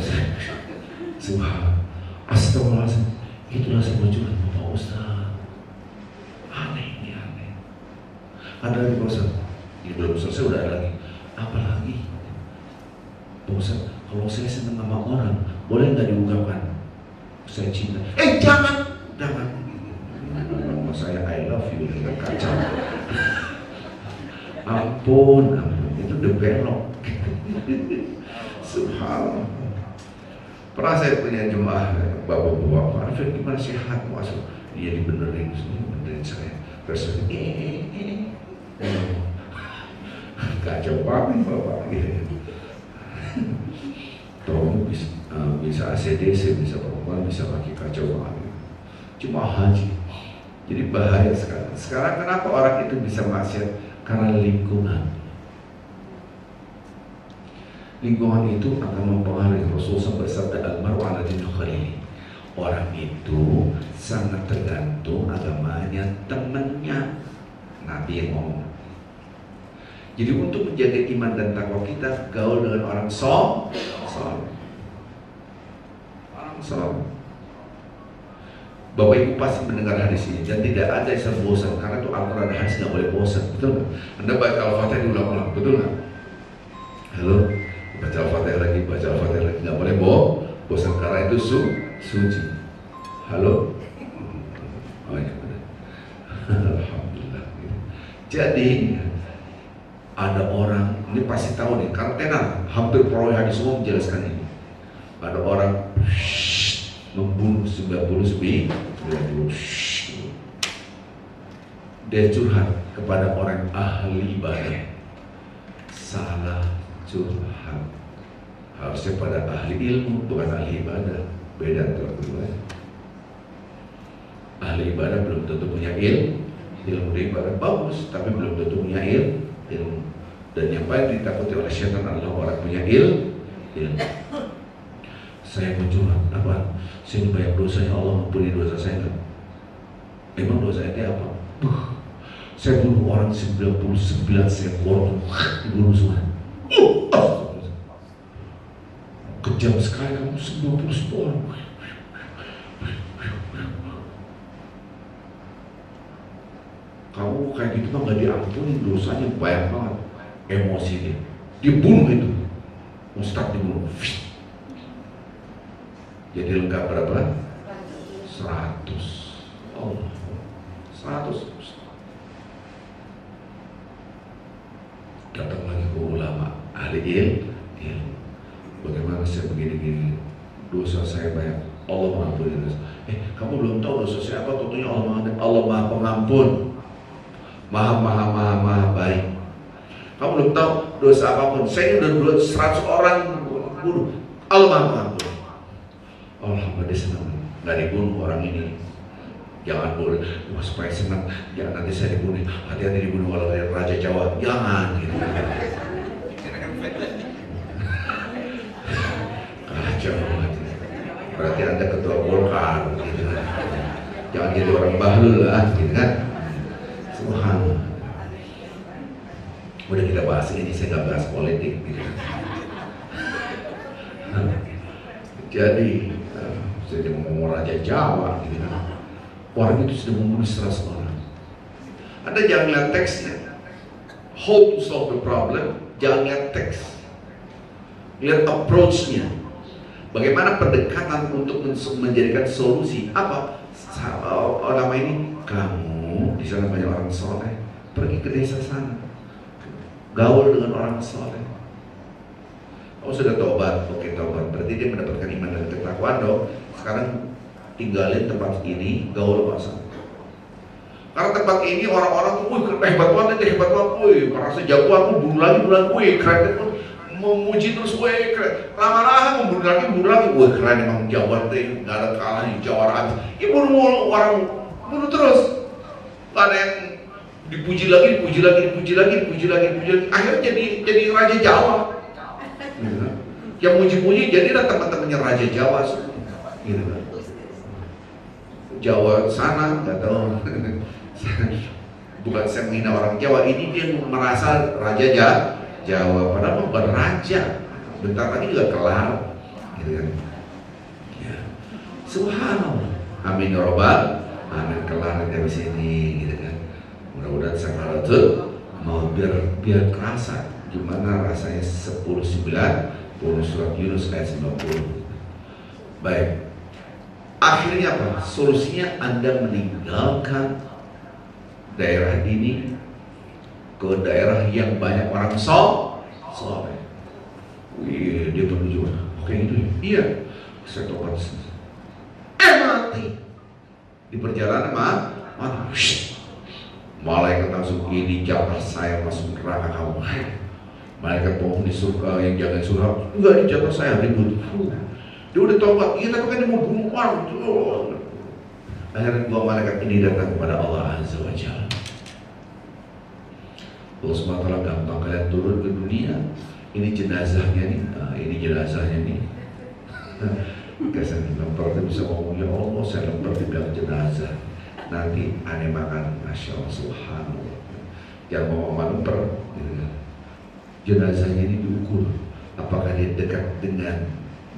Subhanallah. Astagfirullahaladzim. Itulah saya mau curhat Pak Ustaz. Aneh. Ada lagi Pak Ustaz. Ini belum selesai udah ada lagi. Apa lagi? Pak Ustaz, kalau saya senang sama orang, boleh nggak diungkapkan? Saya cinta. Jangan. Nama saya I love you dengan kacau. Ampun, itu udah belok. Subhanallah. Pernah saya punya jemaah bapak-bapak, Arifin gimana sehat masuk? Dia dibenerin saya. Terus kacau banget bapak. Tolong bisa ACDC, bisa perempuan, bisa pakai kacau banget. Cuma haji. Jadi bahaya sekali. Sekarang kenapa orang itu bisa maksiat? Karena lingkungan. Lingkungan itu akan mempengaruhi. Rasulullah bersabda, al-mar'u 'ala dini khalili. Orang itu sangat tergantung agamanya temannya. Nabi yang ngomong. Jadi untuk menjaga iman dan takwa kita, gaul dengan orang soleh. Orang soleh. Bapak Ibu pasti mendengar hadis ini dan tidak ada yang bosan, karena itu Al-Quran hadis nggak boleh bosan, betul nggak? Anda baca Al-Fatihah diulang-ulang, betul nggak? Halo, baca Al-Fatihah lagi, nggak boleh bosan karena itu suci. Halo, oh ya benar. Alhamdulillah. Jadi ada orang, ini pasti tahu nih, karena tenar, hampir perawi hadis semua menjelaskan ini. Ada orang membunuh 90. Dia curhat kepada orang ahli ibadah. Salah curhat. Harusnya pada ahli ilmu, bukan ahli ibadah. Beda antara keduanya. Ahli ibadah belum tentu punya ilmu ibadah bagus, tapi belum tentu punya ilmu. Dan yang paling ditakuti oleh syaitan adalah orang punya ilmu. Saya mau curhat, apa? Saya ini banyak dosanya, Allah ampuni dosa saya enggak? Emang dosa saya apa? Saya bunuh orang 99 ekor, dibunuh semua. Kejam sekali kamu 99 orang. Kamu kayak gitu mah gak diampuni, dosanya banyak banget. Emosi dia, dibunuh itu. Ustaz dibunuh. Jadi lengkap berapa? 100. Allah, 100. Datang lagi ke ulama, ahli ilmu. Bagaimana saya begini-gini, dosa saya banyak, Allah mengampuni dosa. Kamu belum tahu dosa saya apa? Tentunya Allah Maha Pengampun, Maha baik. Kamu belum tahu dosa apapun. Saya udah 100 orang bunuh. Allah Maha Pengampun. Alhamdulillah, dia senang. Nggak dibunuh orang ini. Jangan boleh, supaya senang. Jangan nanti saya dibunuh. Hati-hati dibunuh oleh Raja Jawa. Jangan. Gitu. Kacau banget. Berarti Anda ketua Golkar. Gitu. Jangan jadi orang bahlul lah. Gitu kan. Subhanallah. Udah kita bahas ini, saya nggak bahas politik. Gitu. Jadi saya ngomong Raja Jawa gitu kan. Orang itu sudah membunuh 100 orang. Anda jangan lihat teksnya. How to solve the problem, jangan lihat teks. Lihat approach-nya. Bagaimana pendekatan untuk menjadikan solusi. Apa? Nama ini, kamu di sana banyak orang soleh, pergi ke desa sana, gaul dengan orang soleh. Oh sudah tobat, oke tobat. Berarti dia mendapatkan iman dan ketakwaan dong. Sekarang tinggalin tempat ini, gaul pasang. Karena tempat ini orang-orang, hebat banget, merasa jagoan, bunuh lagi, keren, memuji terus, keren. Lama-lama membunuh lagi, keren emang jagoan deh, nggak ada kalahnya, jawara. Ya bunuh orang, bunuh terus. Gak ada yang dipuji lagi. Akhirnya jadi Raja Jawa. Yang muji-muji jadilah teman-temannya Raja Jawa semua. Gitu kan. Jawa sana nggak tahu. Bukan saya menghina orang Jawa, ini dia merasa Raja Jawa, padahal beraja. Bentar lagi juga kelar, gitu kan. Ya. Subhanallah. Amin ya robbal. Amin, kelar dari sini, gitu kan. Mudah-mudahan saya tuh mau biar kerasa gimana rasanya 10:9 surat Yunus ayat 90. Baik, akhirnya apa? Solusinya Anda meninggalkan daerah ini ke daerah yang banyak orang soleh. Wih, dia menuju. Oke gitu ya? Iya, saya tobat. Mati di perjalanan mati. Malaikat langsung, ini jatah saya masuk neraka kamu. Malaikat penghuni surga yang jaga surga, enggak, ini jatah saya, ribut. Dia udah tobat, iya tapi kan dia mau bunuh orang. Akhirnya dua malaikat ini datang kepada Allah Azza wa Jalla. Allah SWT gampang kalian turun ke dunia. Ini jenazahnya nih, ini jenazahnya nih. Kesan lempar, dia bisa ngomong, ya Allah saya lempar di belakang jenazah. Nanti aneh makan, Masya Allah, Subhanallah. Jangan mau lempar. Jenazahnya ini diukur, apakah dia dekat dengan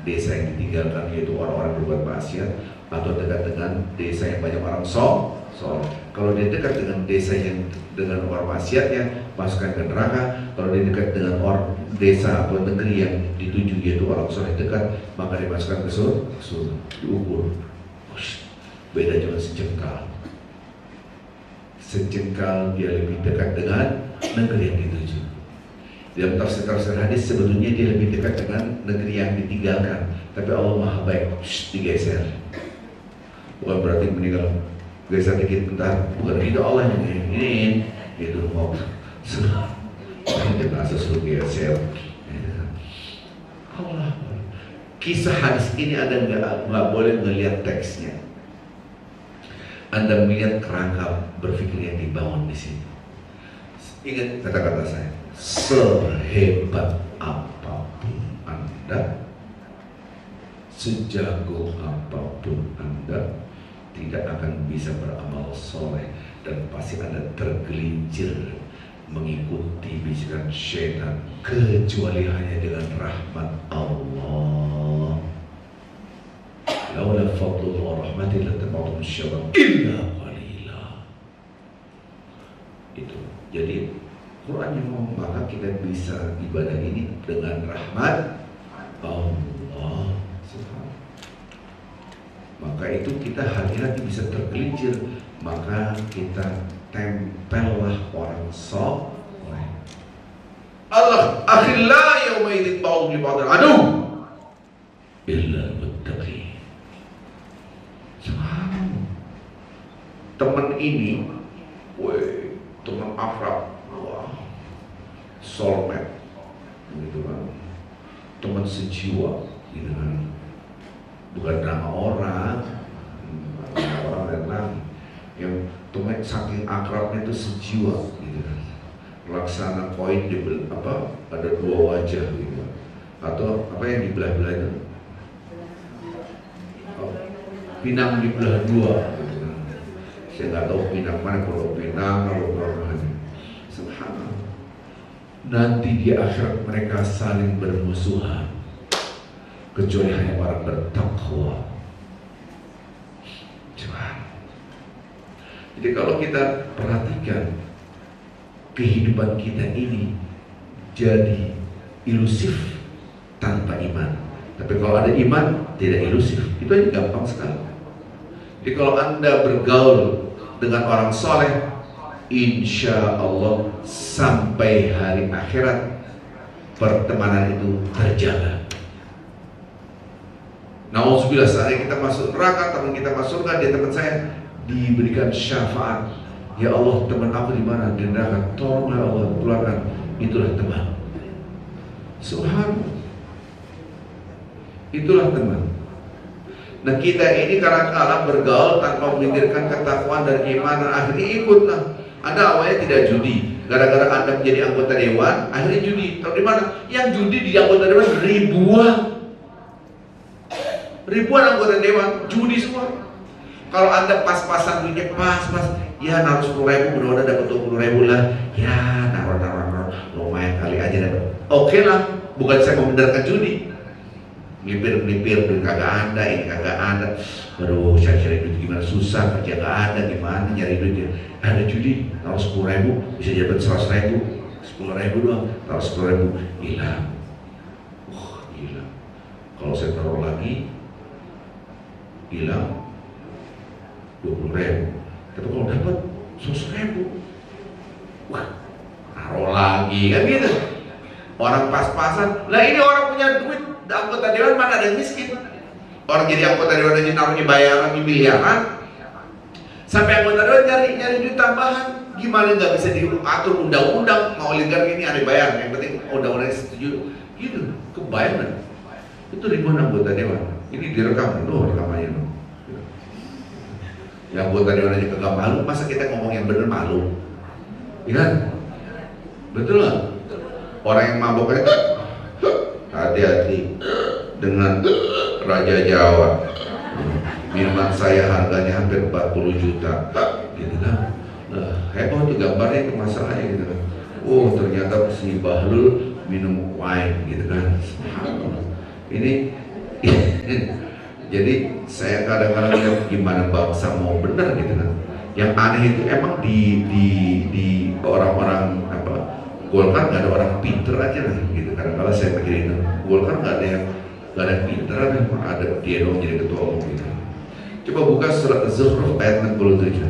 desa yang ditinggalkan, yaitu orang-orang berbuat maksiat, atau dekat dengan desa yang banyak orang soleh. Kalau dia dekat dengan desa yang dengan orang maksiatnya, masukkan ke neraka. Kalau dia dekat dengan orang desa atau negeri yang dituju, yaitu orang soleh dekat, maka dimasukkan ke surga. Diukur, beda cuma sejengkal dia lebih dekat dengan negeri yang dituju. Dalam tafsir hadis sebetulnya dia lebih dekat dengan negeri yang ditinggalkan, tapi Allah Maha baik, digeser. Bukan berarti meninggal geser dikit bentar, bukan itu. Allah yang ini itu mau jenazah suruh geser. Allah. Kisah hadis ini Anda nggak boleh melihat teksnya. Anda melihat kerangka berpikir yang dibangun di sini. Ingat kata-kata saya, sehebat apapun Anda, sejago apapun Anda, tidak akan bisa beramal soleh, dan pasti Anda tergelincir mengikuti bisikan syaitan, kecuali hanya dengan rahmat Allah. Laula fadlullah wa rahmatihi lataba'tum syaitan illa qalila. Itu. Jadi Quran yang mau, maka kita bisa ibadah ini dengan rahmat Allah. Maka itu kita hati-hati bisa tergelincir, maka kita tempellah orang soleh. Allah akhillah yauma idzin ba'dhum li ba'dhin adu illa al-muttaqin. Teman ini, teman akrab, soulmate, gitu kan, teman sejiwa, gitu kan, bukan nama orang lain, yang teman saking akrabnya itu sejiwa, gitu kan, laksana koin di ada dua wajah, gitu, atau apa yang dibelah-belah itu, pinang dibelah dua, gitu kan. Saya nggak tahu pinang mana, kalau pinang kalau mana. Subhanallah. Nanti di akhirat mereka saling bermusuhan, kecuali hanya orang bertakwa. Jadi kalau kita perhatikan kehidupan kita ini jadi ilusif tanpa iman. Tapi kalau ada iman tidak ilusif, itu aja gampang sekali. Jadi kalau Anda bergaul dengan orang soleh, insya Allah sampai hari akhirat pertemanan itu terjaga. Nauzubillah, saatnya kita masuk neraka, teman kita masuk surga, dia teman saya, diberikan syafaat. Ya Allah, teman aku di mana? Di neraka. Tolonglah Allah, keluarkan. Itulah teman. Subhanallah. Itulah teman. Nah kita ini kadang-kadang bergaul tanpa memikirkan ketakwaan dan keimanan, akhirnya ikutlah. Anda awalnya tidak judi, gara-gara Anda menjadi anggota dewan, akhirnya judi. Tahu di mana? Yang judi di anggota dewan ribuan anggota dewan judi semua. Kalau Anda pas-pasan duitnya pas-pas, ya naruh 10.000, mudah-mudahan dapat 20.000 lah. Ya naruh lumayan kali aja dapat. Oke lah, bukan saya membenarkan judi. melipir duit kagak ada, ini kagak ada. Aduh, saya cari duit gimana, susah, kerja gak ada, gimana nyari duitnya. Ada judi, taruh 10.000 bisa dapat 100.000, 10.000 doang, taruh 10.000 hilang. Hilang. Kalau saya taruh lagi hilang 20.000. Tapi kalau dapat 100.000, wah, taruh lagi kan gitu. Orang pas-pasan. Lah ini orang punya duit, anggota dewan mana ada yang miskin? Orang jadi anggota dewan aja naruhnya bayaran miliaran. Sampai anggota dewan nyari duit tambahan. Gimana nggak bisa diatur undang-undang? Mau oligarki ini ada bayar, yang penting undang-undang setuju. Gitu, kebayang. Itu ribuan anggota dewan. Ini direkam tuh rekamannya tuh. Yang anggota dewan aja kagak malu, masa kita ngomong yang bener malu? Iya kan? Betul nggak? Orang yang mabok aja, hati-hati dengan Raja Jawa. Minuman saya harganya hampir 40 juta, gitu kan? Heboh tuh gambarnya, itu masalahnya gitu kan. Oh, ternyata si Bahlul minum wine gitu kan. Ini jadi saya kadang-kadang lihat gimana bangsa mau benar gitu kan. Yang aneh itu emang di orang-orang apa, Golkar nggak ada orang pinter aja lah gitu. Kadang-kadang saya pikirin Golkar nggak ada yang pinter, ada dia dong jadi ketua umum gitu. Coba buka surat Az-Zukhruf ayat 67.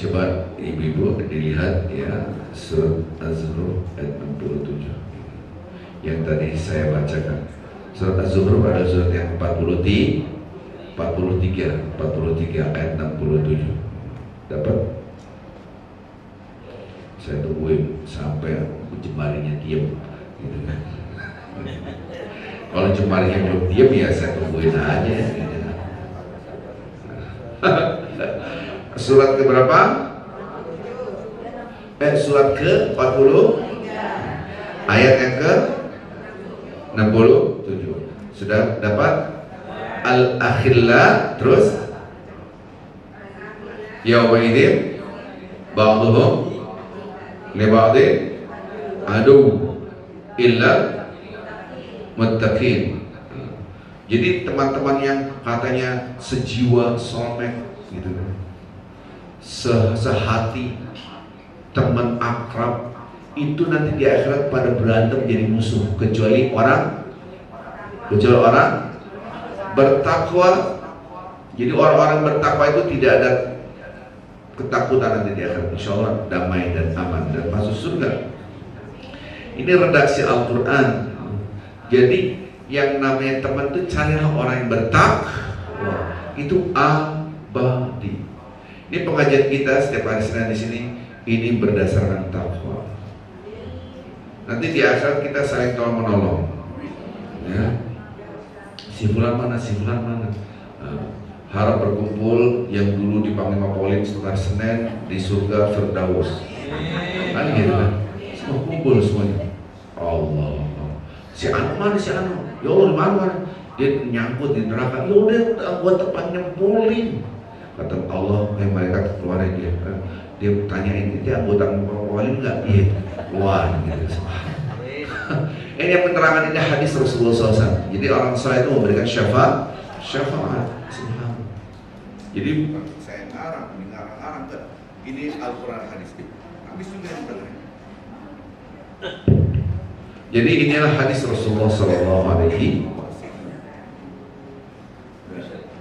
Coba ibu-ibu dilihat ya, surat Az-Zukhruf ayat 67 yang tadi saya bacakan. Surat Az-Zukhruf ada surat yang 43 ayat 67. Dapat? Saya tungguin sampai jemarinya diam gitu kan. Kalau jemarinya belum diam ya saya tungguin aja gitu. Surat ke berapa? Surat ke 40 ayat yang ke 67. Sudah dapat? Al-akhilla, terus yawma idzin ba'dhum li ba'dhin adu illa muttaqin. Jadi teman-teman yang katanya sejiwa soulmate gitu, sehati, teman akrab, itu nanti di akhirat pada berantem jadi musuh, kecuali orang bertakwa. Jadi orang-orang bertakwa itu tidak ada ketakutan nanti di akhirat, insya Allah damai dan aman dan masuk surga. Ini redaksi Al-Quran. Jadi yang namanya teman itu carilah orang yang bertakwa, itu abadi. Ini pengajian kita setiap hari Senin di sini ini berdasarkan takwa. Nanti di akhirat kita saling tolong menolong. Ya. Si fulan mana, si fulan mana. Harap berkumpul yang dulu dipanggil Mapolin setelah Senin di surga Firdaus. Kan gitu kan. Semua kumpul semuanya. Allah. Si Anu mana, si Anu? Ya Allah, di mana? Dia nyangkut di neraka. Ya udah, gua tempat nyempulin. Kata Allah, malaikat keluarin dia. Dia tanyain, dia anggota Mapolin enggak? Iya. Wah, gitu. Ini yang menerangkan ini hadis Rasulullah SAW. Jadi orang soleh itu memberikan syafaat. Jadi saya ngarang ke ini Al-Quran hadis. Habis juga yang benar. Jadi inilah hadis Rasulullah SAW.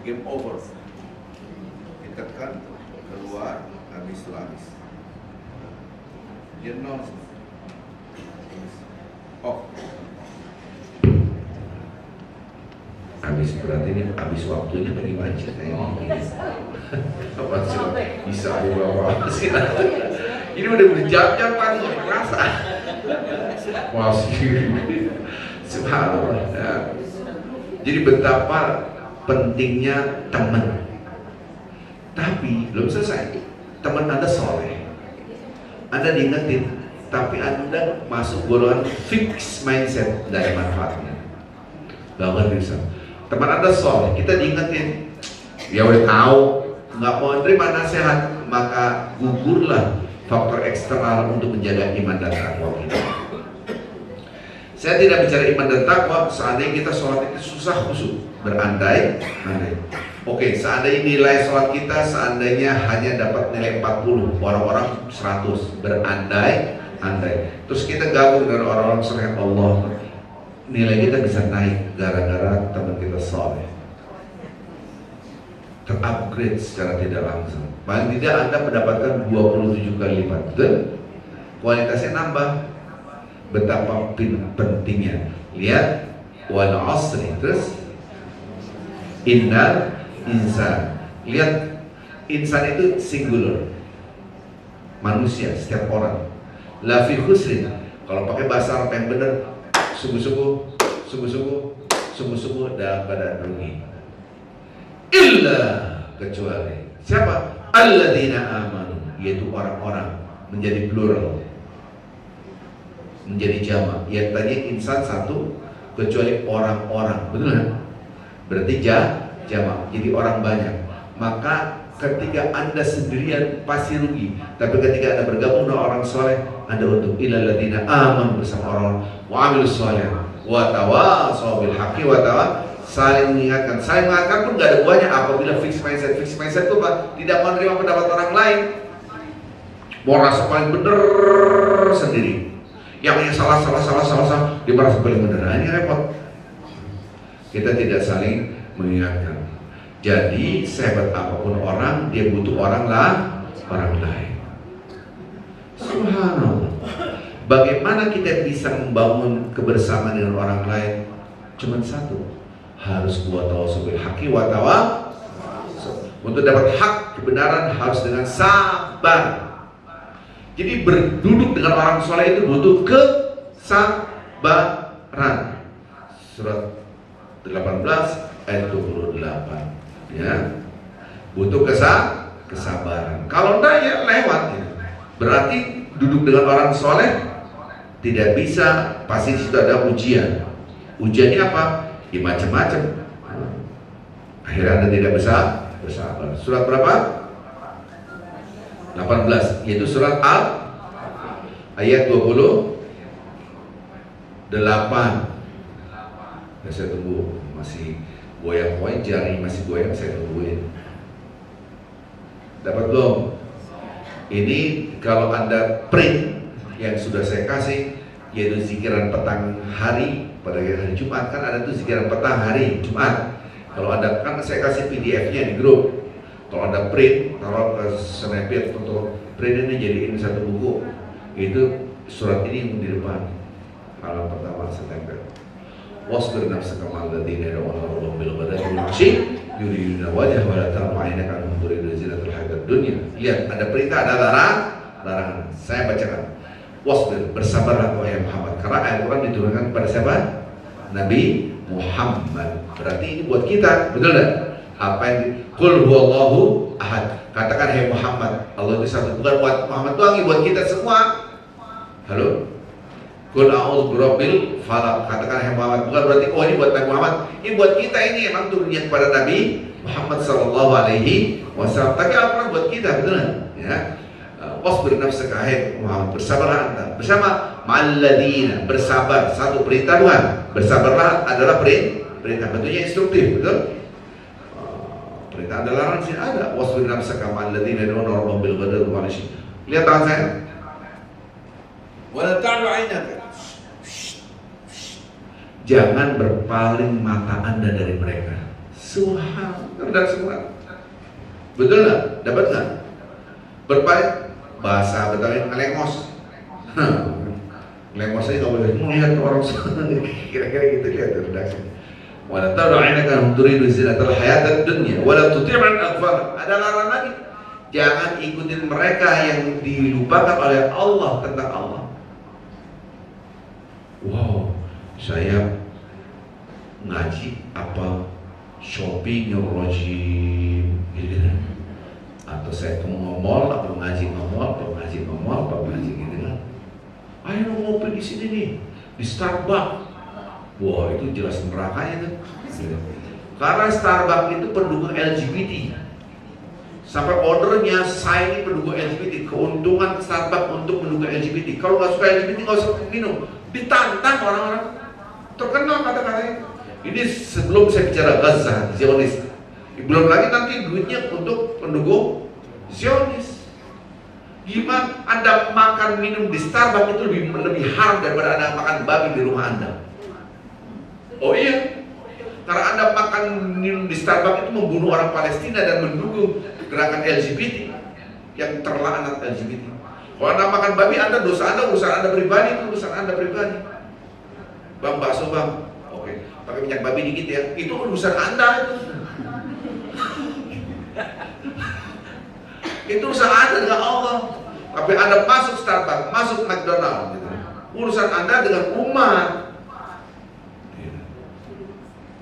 Game over. Ditekan keluar, habis itu habis. Dia nol. Oh, habis berarti ini habis waktunya bagi baca apa sih bisa apa sih ini udah berjam-jam kan nggak kerasa. Masih subhanallah ya. Jadi betapa pentingnya teman. Tapi belum selesai. Teman Anda soleh, Anda diingetin, tapi Anda masuk golongan fix mindset, tidak ada manfaatnya. Gak bisa. Teman Anda soleh, kita diingetin, ya udah tahu, nggak mau terima nasihat, maka gugurlah faktor eksternal untuk menjaga iman dan takwa kita. Saya tidak bicara iman dan takwa seandainya kita sholat itu susah khusyuk, berandai-andai. Oke, seandainya nilai sholat kita seandainya hanya dapat nilai 40, orang-orang 100, berandai-andai. Terus kita gabung dengan orang-orang soleh, Allah, nilai kita bisa naik gara-gara teman kita soleh, terupgrade secara tidak langsung. Paling tidak Anda mendapatkan 27 kali lipat, betul? Kualitasnya nambah. Betapa pentingnya. Lihat, wal asri, terus innal insan. Lihat, insan itu singular, manusia, setiap orang. La fi khusrin. Kalau pakai bahasa Arab yang benar, sungguh-sungguh dalam keadaan rugi. Illa, kecuali siapa? Alladzina amanu, yaitu orang-orang, menjadi plural, menjadi jamak. Yang tadi insan satu, kecuali orang-orang, betul kan? Berarti jamak, jadi orang banyak. Maka ketika Anda sendirian pasti rugi, tapi ketika Anda bergabung dengan orang soleh, Anda untuk ilal ladzina amanu, bersama orang wa amilus soleh wa tawassaw bil haqqi wa saling mengingatkan. Saling mengingatkan pun gak ada buahnya apabila fixed mindset. Fixed mindset itu apa? Tidak menerima pendapat orang lain, mau rasa paling bener sendiri. Yang salah, dia merasa paling bener. Nah, ini repot. Kita tidak saling mengingatkan. Jadi sehebat apapun orang, dia butuh orang lain. Subhanallah. Bagaimana kita bisa membangun kebersamaan dengan orang lain? Cuma satu, harus buat tawassul bil haqqi wa untuk dapat hak kebenaran harus dengan sabar. Jadi berduduk dengan orang soleh itu butuh kesabaran. Surat 18 ayat 28, ya, butuh kesabaran. Kalau enggak ya lewat gitu. Berarti duduk dengan orang soleh tidak bisa, pasti situ ada ujian. Ujiannya apa? Ya macam-macam. Akhirnya Anda tidak bisa bersabar. Surat berapa? 18, yaitu surat Al ayat 28. Ya, saya tunggu, masih goyang-goyang, jari masih goyang, saya tungguin. Dapat belum? Ini kalau Anda print yang sudah saya kasih, yaitu zikiran petang hari pada hari Jumat, kan ada tuh zikiran petang hari Jumat. Kalau Anda, kan saya kasih PDF-nya di grup. Kalau Anda print, taruh ke snapshot untuk print ini jadiin satu buku. Itu surat ini yang di depan, halaman pertama saya tempel. Wasbir nafsaka ma'al ladzina yad'una rabbahum bil ghadati wal 'ashyi yuriduna wajhahu wa la ta'du 'ainaka 'anhum turidu zinatal hayatid dunya. Lihat, ada perintah, ada larangan. Saya bacakan. Wasbir, bersabarlah wahai Muhammad. Karena Al-Quran diturunkan kepada siapa? Nabi Muhammad. Berarti ini buat kita, betul tidak? Apa yang Qul huwallahu ahad. Katakan hai Muhammad, Allah itu satu. Bukan buat Muhammad doang, buat kita semua. Halo? Qul a'udzu birabbil falaq. Katakan hai Muhammad, bukan berarti oh ini buat Nabi Muhammad. Ini buat kita, ini emang turunnya kepada Nabi Muhammad sallallahu alaihi wasallam. Tapi Al-Quran buat kita, betul kan? Ya. Wasbir nafsaka hai Muhammad, bersabarlah Anda bersama ma'alladzina, bersabar, satu perintah Tuhan. Bersabarlah adalah perintah, bentuknya instruktif, betul? Perintah ada, larangan sih ada. Wasbir nafsaka ma'alladzina yad'una rabbahum bil ghadati wal 'ashyi. Lihat tangan saya. Wala ta'du 'ainaka. Jangan berpaling mata Anda dari mereka. Subhanallah, semua. Betul nggak? Dapat nggak? Berpaling, bahasa Betawi ngelengos. Ngelengos aja nggak boleh melihat orang. Kira-kira gitu, lihat redaksi. Wala ta'du 'ainaka hum turidu zinatal hayatid dunya wala tuti' man aghfal. Ada larangan lagi. Jangan ikutin mereka yang dilupakan oleh Allah tentang Allah. Wow, saya ngaji apa shopping rojim gitu kan? Atau saya ke mall, apa ngaji ngomol, apa ngaji gitu kan? Ayo ngopi di sini nih, di Starbucks. Wah, itu jelas nerakanya tuh. Karena Starbucks itu pendukung LGBT. Sampai ordernya, saya ini pendukung LGBT, keuntungan Starbucks untuk mendukung LGBT. Kalau nggak suka LGBT nggak usah minum. Ditantang orang-orang. Terkenal kata-katanya. Ini sebelum saya bicara Gaza, Zionis. Belum lagi nanti duitnya untuk pendukung Zionis. Gimana Anda makan minum di Starbucks itu lebih haram daripada Anda makan babi di rumah Anda? Oh iya, karena Anda makan minum di Starbucks itu membunuh orang Palestina dan mendukung gerakan LGBT yang terlaknat LGBT. Kalau Anda makan babi, Anda dosa Anda, urusan Anda pribadi, itu urusan Anda pribadi. Bang, bakso bang, oke, pakai minyak babi dikit ya, itu urusan Anda itu. Itu urusan Anda dengan Allah. Tapi Anda masuk Starbucks, masuk McDonald, gitu. Urusan Anda dengan umat.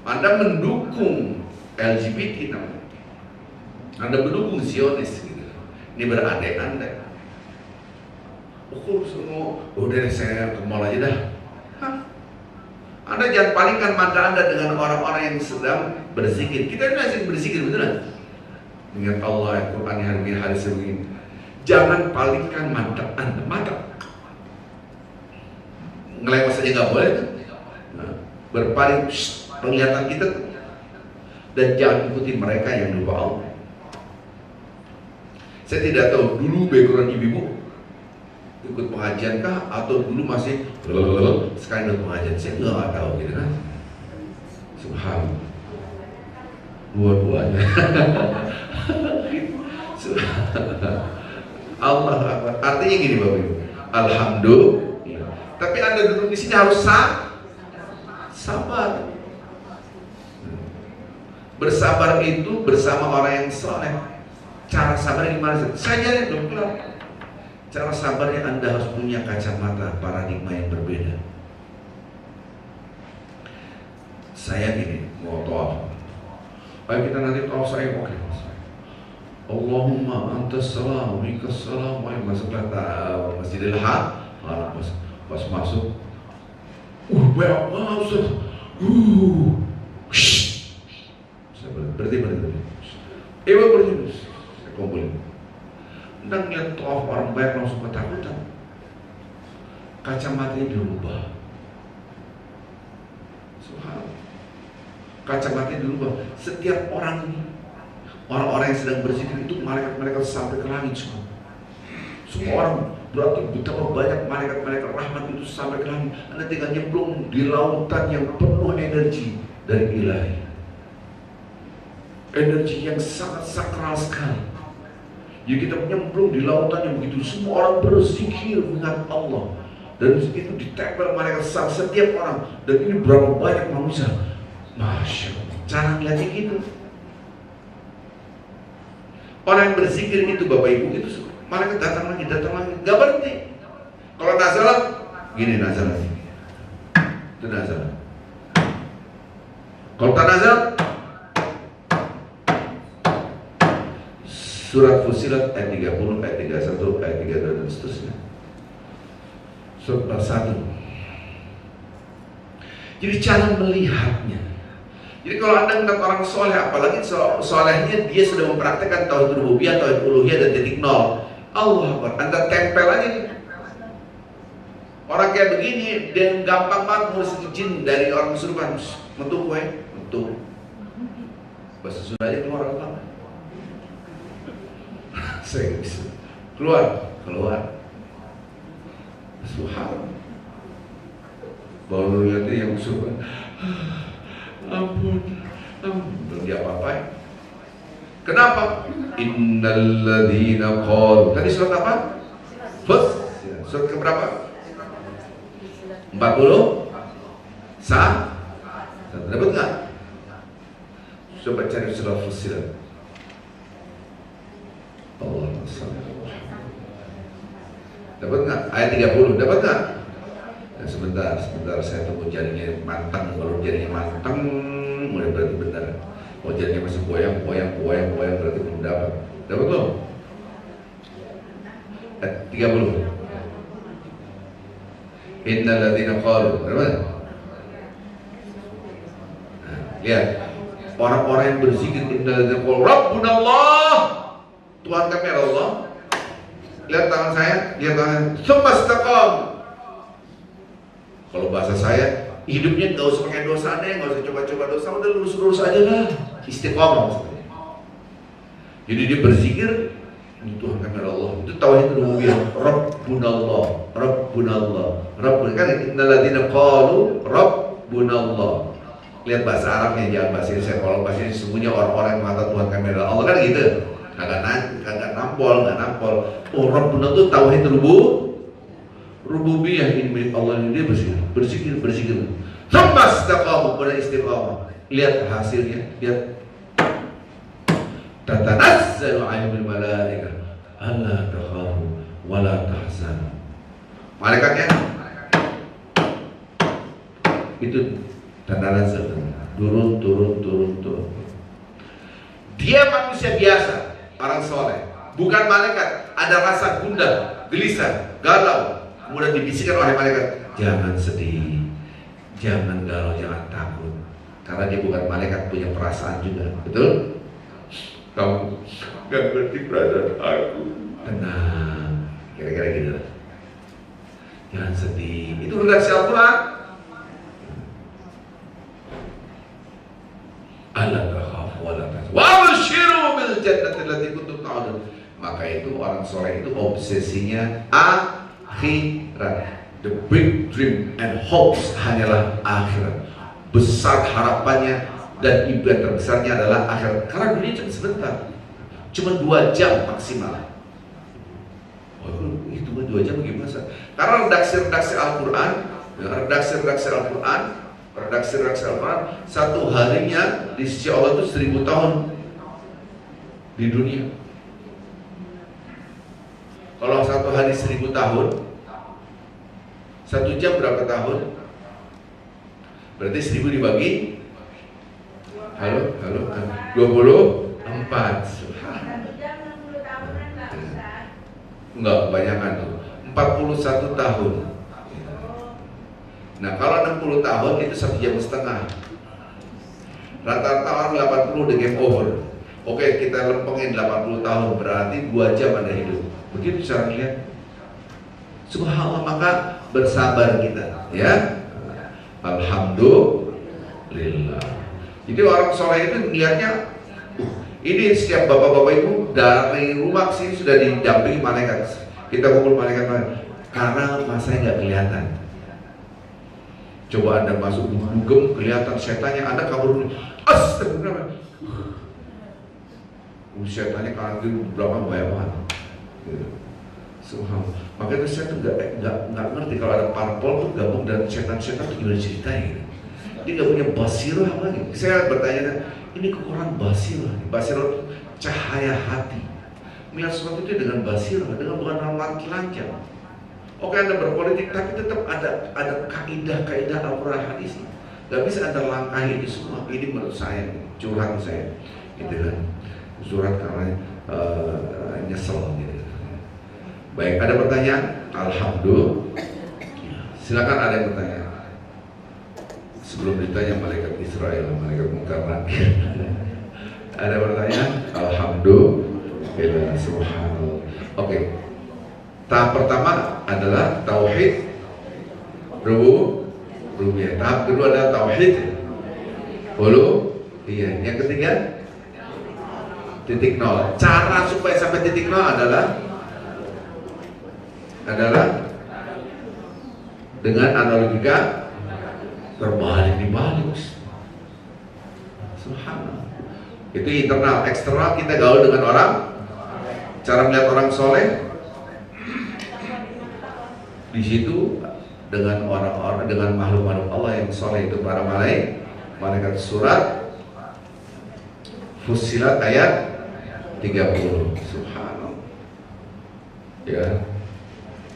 Anda mendukung LGBT namanya. Anda mendukung Zionis gitu. Ini berandai-andai. Semua, udah saya ke mall aja dah. Hah? Anda jangan palingkan mata Anda dengan orang-orang yang sedang berzikir. Kita ini masih berzikir, betul? Ingat Allah, Al-Quran hari sebegini. Jangan palingkan mata Anda. Mata ngelewat saja nggak boleh tuh. Nah, berpaling penglihatan kita tuh. Dan jangan ikuti mereka yang lupa Allah. Saya tidak tahu dulu background ibu-ibu ikut pengajian kah atau dulu masih sekali ikut pengajian. Saya nggak tahu gitu kan. Subhanallah. Dua-duanya. Allah Akbar. Artinya gini Bapak Ibu. Alhamdulillah. Tapi Anda duduk di sini harus sabar. Bersabar itu bersama orang yang soleh. Cara sabarnya gimana? Saya jadi dokter. Cara sabarnya Anda harus punya kacamata paradigma yang berbeda. Saya gini, mau tawaf. Baik kita nanti tawaf saya oke. Allahumma antas salam, minkas salam, wa masuk Masjidil Haram. Pas masuk, banyak banget Ustaz. Saya berhenti. Berhenti. Saya kumpulin. Anda ngeliat tawaf orang banyak langsung ketakutan. Kacamatanya dirubah. Subhanallah. Kacamatanya dirubah. Setiap orang ini, orang-orang yang sedang berzikir itu malaikat-malaikat sampai ke langit semua. Semua orang berarti betapa banyak malaikat-malaikat rahmat itu sampai ke langit. Anda tinggal nyemplung di lautan yang penuh energi dari ilahi. Energi yang sangat sakral sekali. Jadi kita nyemplung di lautan yang begitu, semua orang berzikir mengingat Allah. Dan itu ditempel malaikat setiap orang. Dan ini berapa banyak manusia. Masya Allah, cara ngeliatnya gitu. Orang yang berzikir itu Bapak Ibu itu malaikat datang lagi, gak berhenti. Kalau nazalah, gini nazalah. Itu nazalah. Kalau tak nazalah, Surat Fussilat ayat 30, ayat 31, ayat 32 dan seterusnya. Surat 1. Jadi cara melihatnya. Jadi kalau Anda melihat orang soleh, apalagi solehnya dia sudah mempraktekkan tauhid rububiyah, tauhid uluhiyah dan titik nol. Allah Akbar, Anda tempel aja nih. Orang kayak begini, dia gampang banget ngurus izin dari orang kesurupan. Mentuk kue, mentuk. Bahasa Sunda aja keluar apa? Saya nggak bisa. Keluar. Subhanallah. Baru lihat yang kesurupan. Ampun. Belum dia apa-apain. Kenapa? Innal ladzina qalu. Tadi surat apa? Surat ke berapa? 40? Dapat enggak? Coba cari surat Fussilat. Allah dapat enggak? Ayat 30 dapat enggak? Nah, sebentar saya tunggu jaringnya matang. Baru jaringnya matang mulai berarti bentar. Oh jaringnya masih goyang berarti belum dapat. Dapat belum? Ayat 30. Innal ladzina qalu. Nah, lihat orang-orang yang berzikir innal ladzina qalu Rabbunallah. Tuhan kami adalah Allah. Lihat tangan saya, lihat tangan. Tsumma istaqam. Kalau bahasa saya, hidupnya nggak usah pakai dosa deh, nggak usah coba-coba dosa, udah lurus-lurus aja lah. Istiqomah maksudnya. Jadi dia berzikir, ini Tuhan kami adalah Allah. Itu tauhid rububiyah. Rabbunallah, Rabbunallah, Rabbun kan innalladzina qalu Rabbunallah. Lihat bahasa Arabnya, jangan bahasa Indonesia. Kalau bahasa ini sesungguhnya orang-orang yang mengatakan Tuhan kami adalah Allah kan gitu. Kagak nampol. Oh, Rabbuna itu tauhid rububiyah, ini milik Allah, ini dia berzikir. Tsumma istaqamu, pada istiqamah. Lihat hasilnya, lihat. Tatanazzalu 'alaihimul malaikah alla takhafu wa la tahzanu. Malaikatnya itu tatanazzalu, turun. Dia manusia biasa, orang soleh, bukan malaikat. Ada rasa gundah, gelisah, galau. Kemudian dibisikkan oleh malaikat, jangan sedih, jangan galau, jangan takut. Karena dia bukan malaikat, punya perasaan juga. Betul? Kamu gak ngerti perasaan aku. Tenang, kira-kira gitu. Jangan sedih. Itu redaksi Al-Quran. Alla takhafu wa la tahzanu wa abshiru bil jannati allati kuntum ta'udun. Maka itu orang soleh itu obsesinya akhirat. The big dream and hopes hanyalah akhirat. Besar harapannya dan impian terbesarnya adalah akhirat. Karena dunia cuma sebentar, cuma 2 jam maksimal. Oh, itu 2 jam gimana? Karena redaksi Al-Quran, redaksi Al-Quran, satu harinya di sisi Allah itu 1000 tahun di dunia. Kalau satu hari 1000 tahun, 1 jam berapa tahun? Berarti 1000 dibagi 24. Enggak, kebanyakan tuh 41 tahun. Nah kalau 60 tahun itu 1,5 jam. Rata-rata orang 80 udah game over. Oke, kita lempengin 80 tahun, berarti 2 jam Anda hidup. Begitu cara lihat. Subhanallah, maka bersabar kita, ya. Alhamdulillah. Jadi orang soleh itu melihatnya, ini setiap bapak-bapak ibu dari rumah sini sudah didampingi malaikat. Kita kumpul malaikat, karena masanya nggak kelihatan. Coba Anda masuk dugem, kelihatan setannya, Anda kabur dulu. Astagfirullah. Setannya kanan kiri belakang banyak banget. Subhanallah. Makanya saya tuh nggak ngerti kalau ada parpol tuh gabung dan setan-setan tuh gimana ceritanya gitu. Dia nggak punya basirah lagi. Saya bertanya, ini kekurangan basirah. Basirah cahaya hati. Melihat sesuatu itu dengan basirah, dengan bukan dengan telanjang. Oke, Anda berpolitik, tapi tetap ada kaidah-kaidah Al-Quran hadis. Gak bisa Anda langkahi itu semua. Ini menurut saya, curhat saya, gitu kan. Surat karena nyesel gitu. Baik, ada pertanyaan? Alhamdulillah. Silakan, ada yang bertanya. Sebelum ditanya malaikat Israel, malaikat Munkar Nakir. Ada pertanyaan? Alhamdulillah, subhanallah. Oke. Tahap pertama adalah tauhid rububiyah. Tahap kedua adalah tauhid uluhiyah. Yang ketiga titik nol. Cara supaya sampai titik nol adalah dengan analogika terbalik. Subhanallah. Itu internal. Eksternal kita gaul dengan orang. Cara melihat orang soleh di situ dengan orang-orang, dengan makhluk-makhluk Allah yang soleh itu para malaikat. Surat Fussilat ayat 30. Subhanallah. Ya.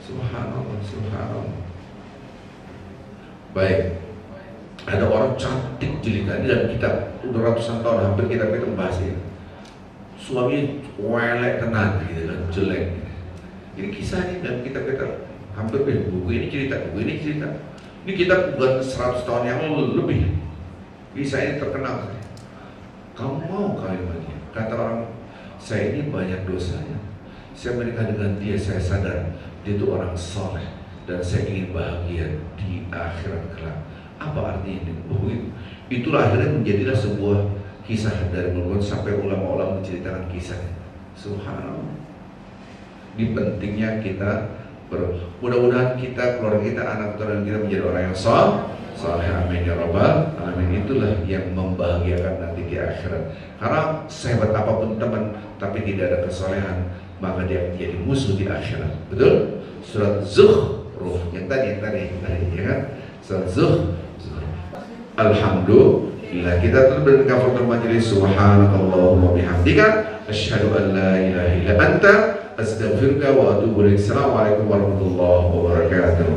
Subhanallah. Baik. Ada orang cantik jelita, ini dalam kitab, udah ratusan tahun hampir kita bahas ini. Suaminya welek tenan gitu kan, jelek. Ini kisahnya dalam kitab kita. Hampir buku ini cerita. Ini kita bukan 100 tahun yang lebih. Kisah ini terkenal. Kamu mau kawin lagi? Kata orang, saya ini banyak dosanya, saya menikah dengan dia, saya sadar dia itu orang soleh dan saya ingin bahagia di akhirat kelak. Apa artinya ini? Itulah akhirnya menjadilah sebuah kisah dari mulut sampai ulama-ulama menceritakan kisahnya. Subhanallah. Ini pentingnya kita mudah-mudahan kita, keluarga kita, anak keturunan kita menjadi orang yang saleh. Amin ya rabbal alamin. Itulah yang membahagiakan nanti di akhirat. Karena sehebat apapun teman, tapi tidak ada kesolehan, maka dia menjadi musuh di akhirat. Betul? Surat Zukhruf yang tadi ya kan? Surat Zukhruf. Alhamdulillah, kita terus berkafaratul majelis. Subhanakallahumma bihamdika asyhadu an la ilaha illa anta astaghfiruka wa atubu ilaik. Assalamualaikum warahmatullahi wabarakatuh.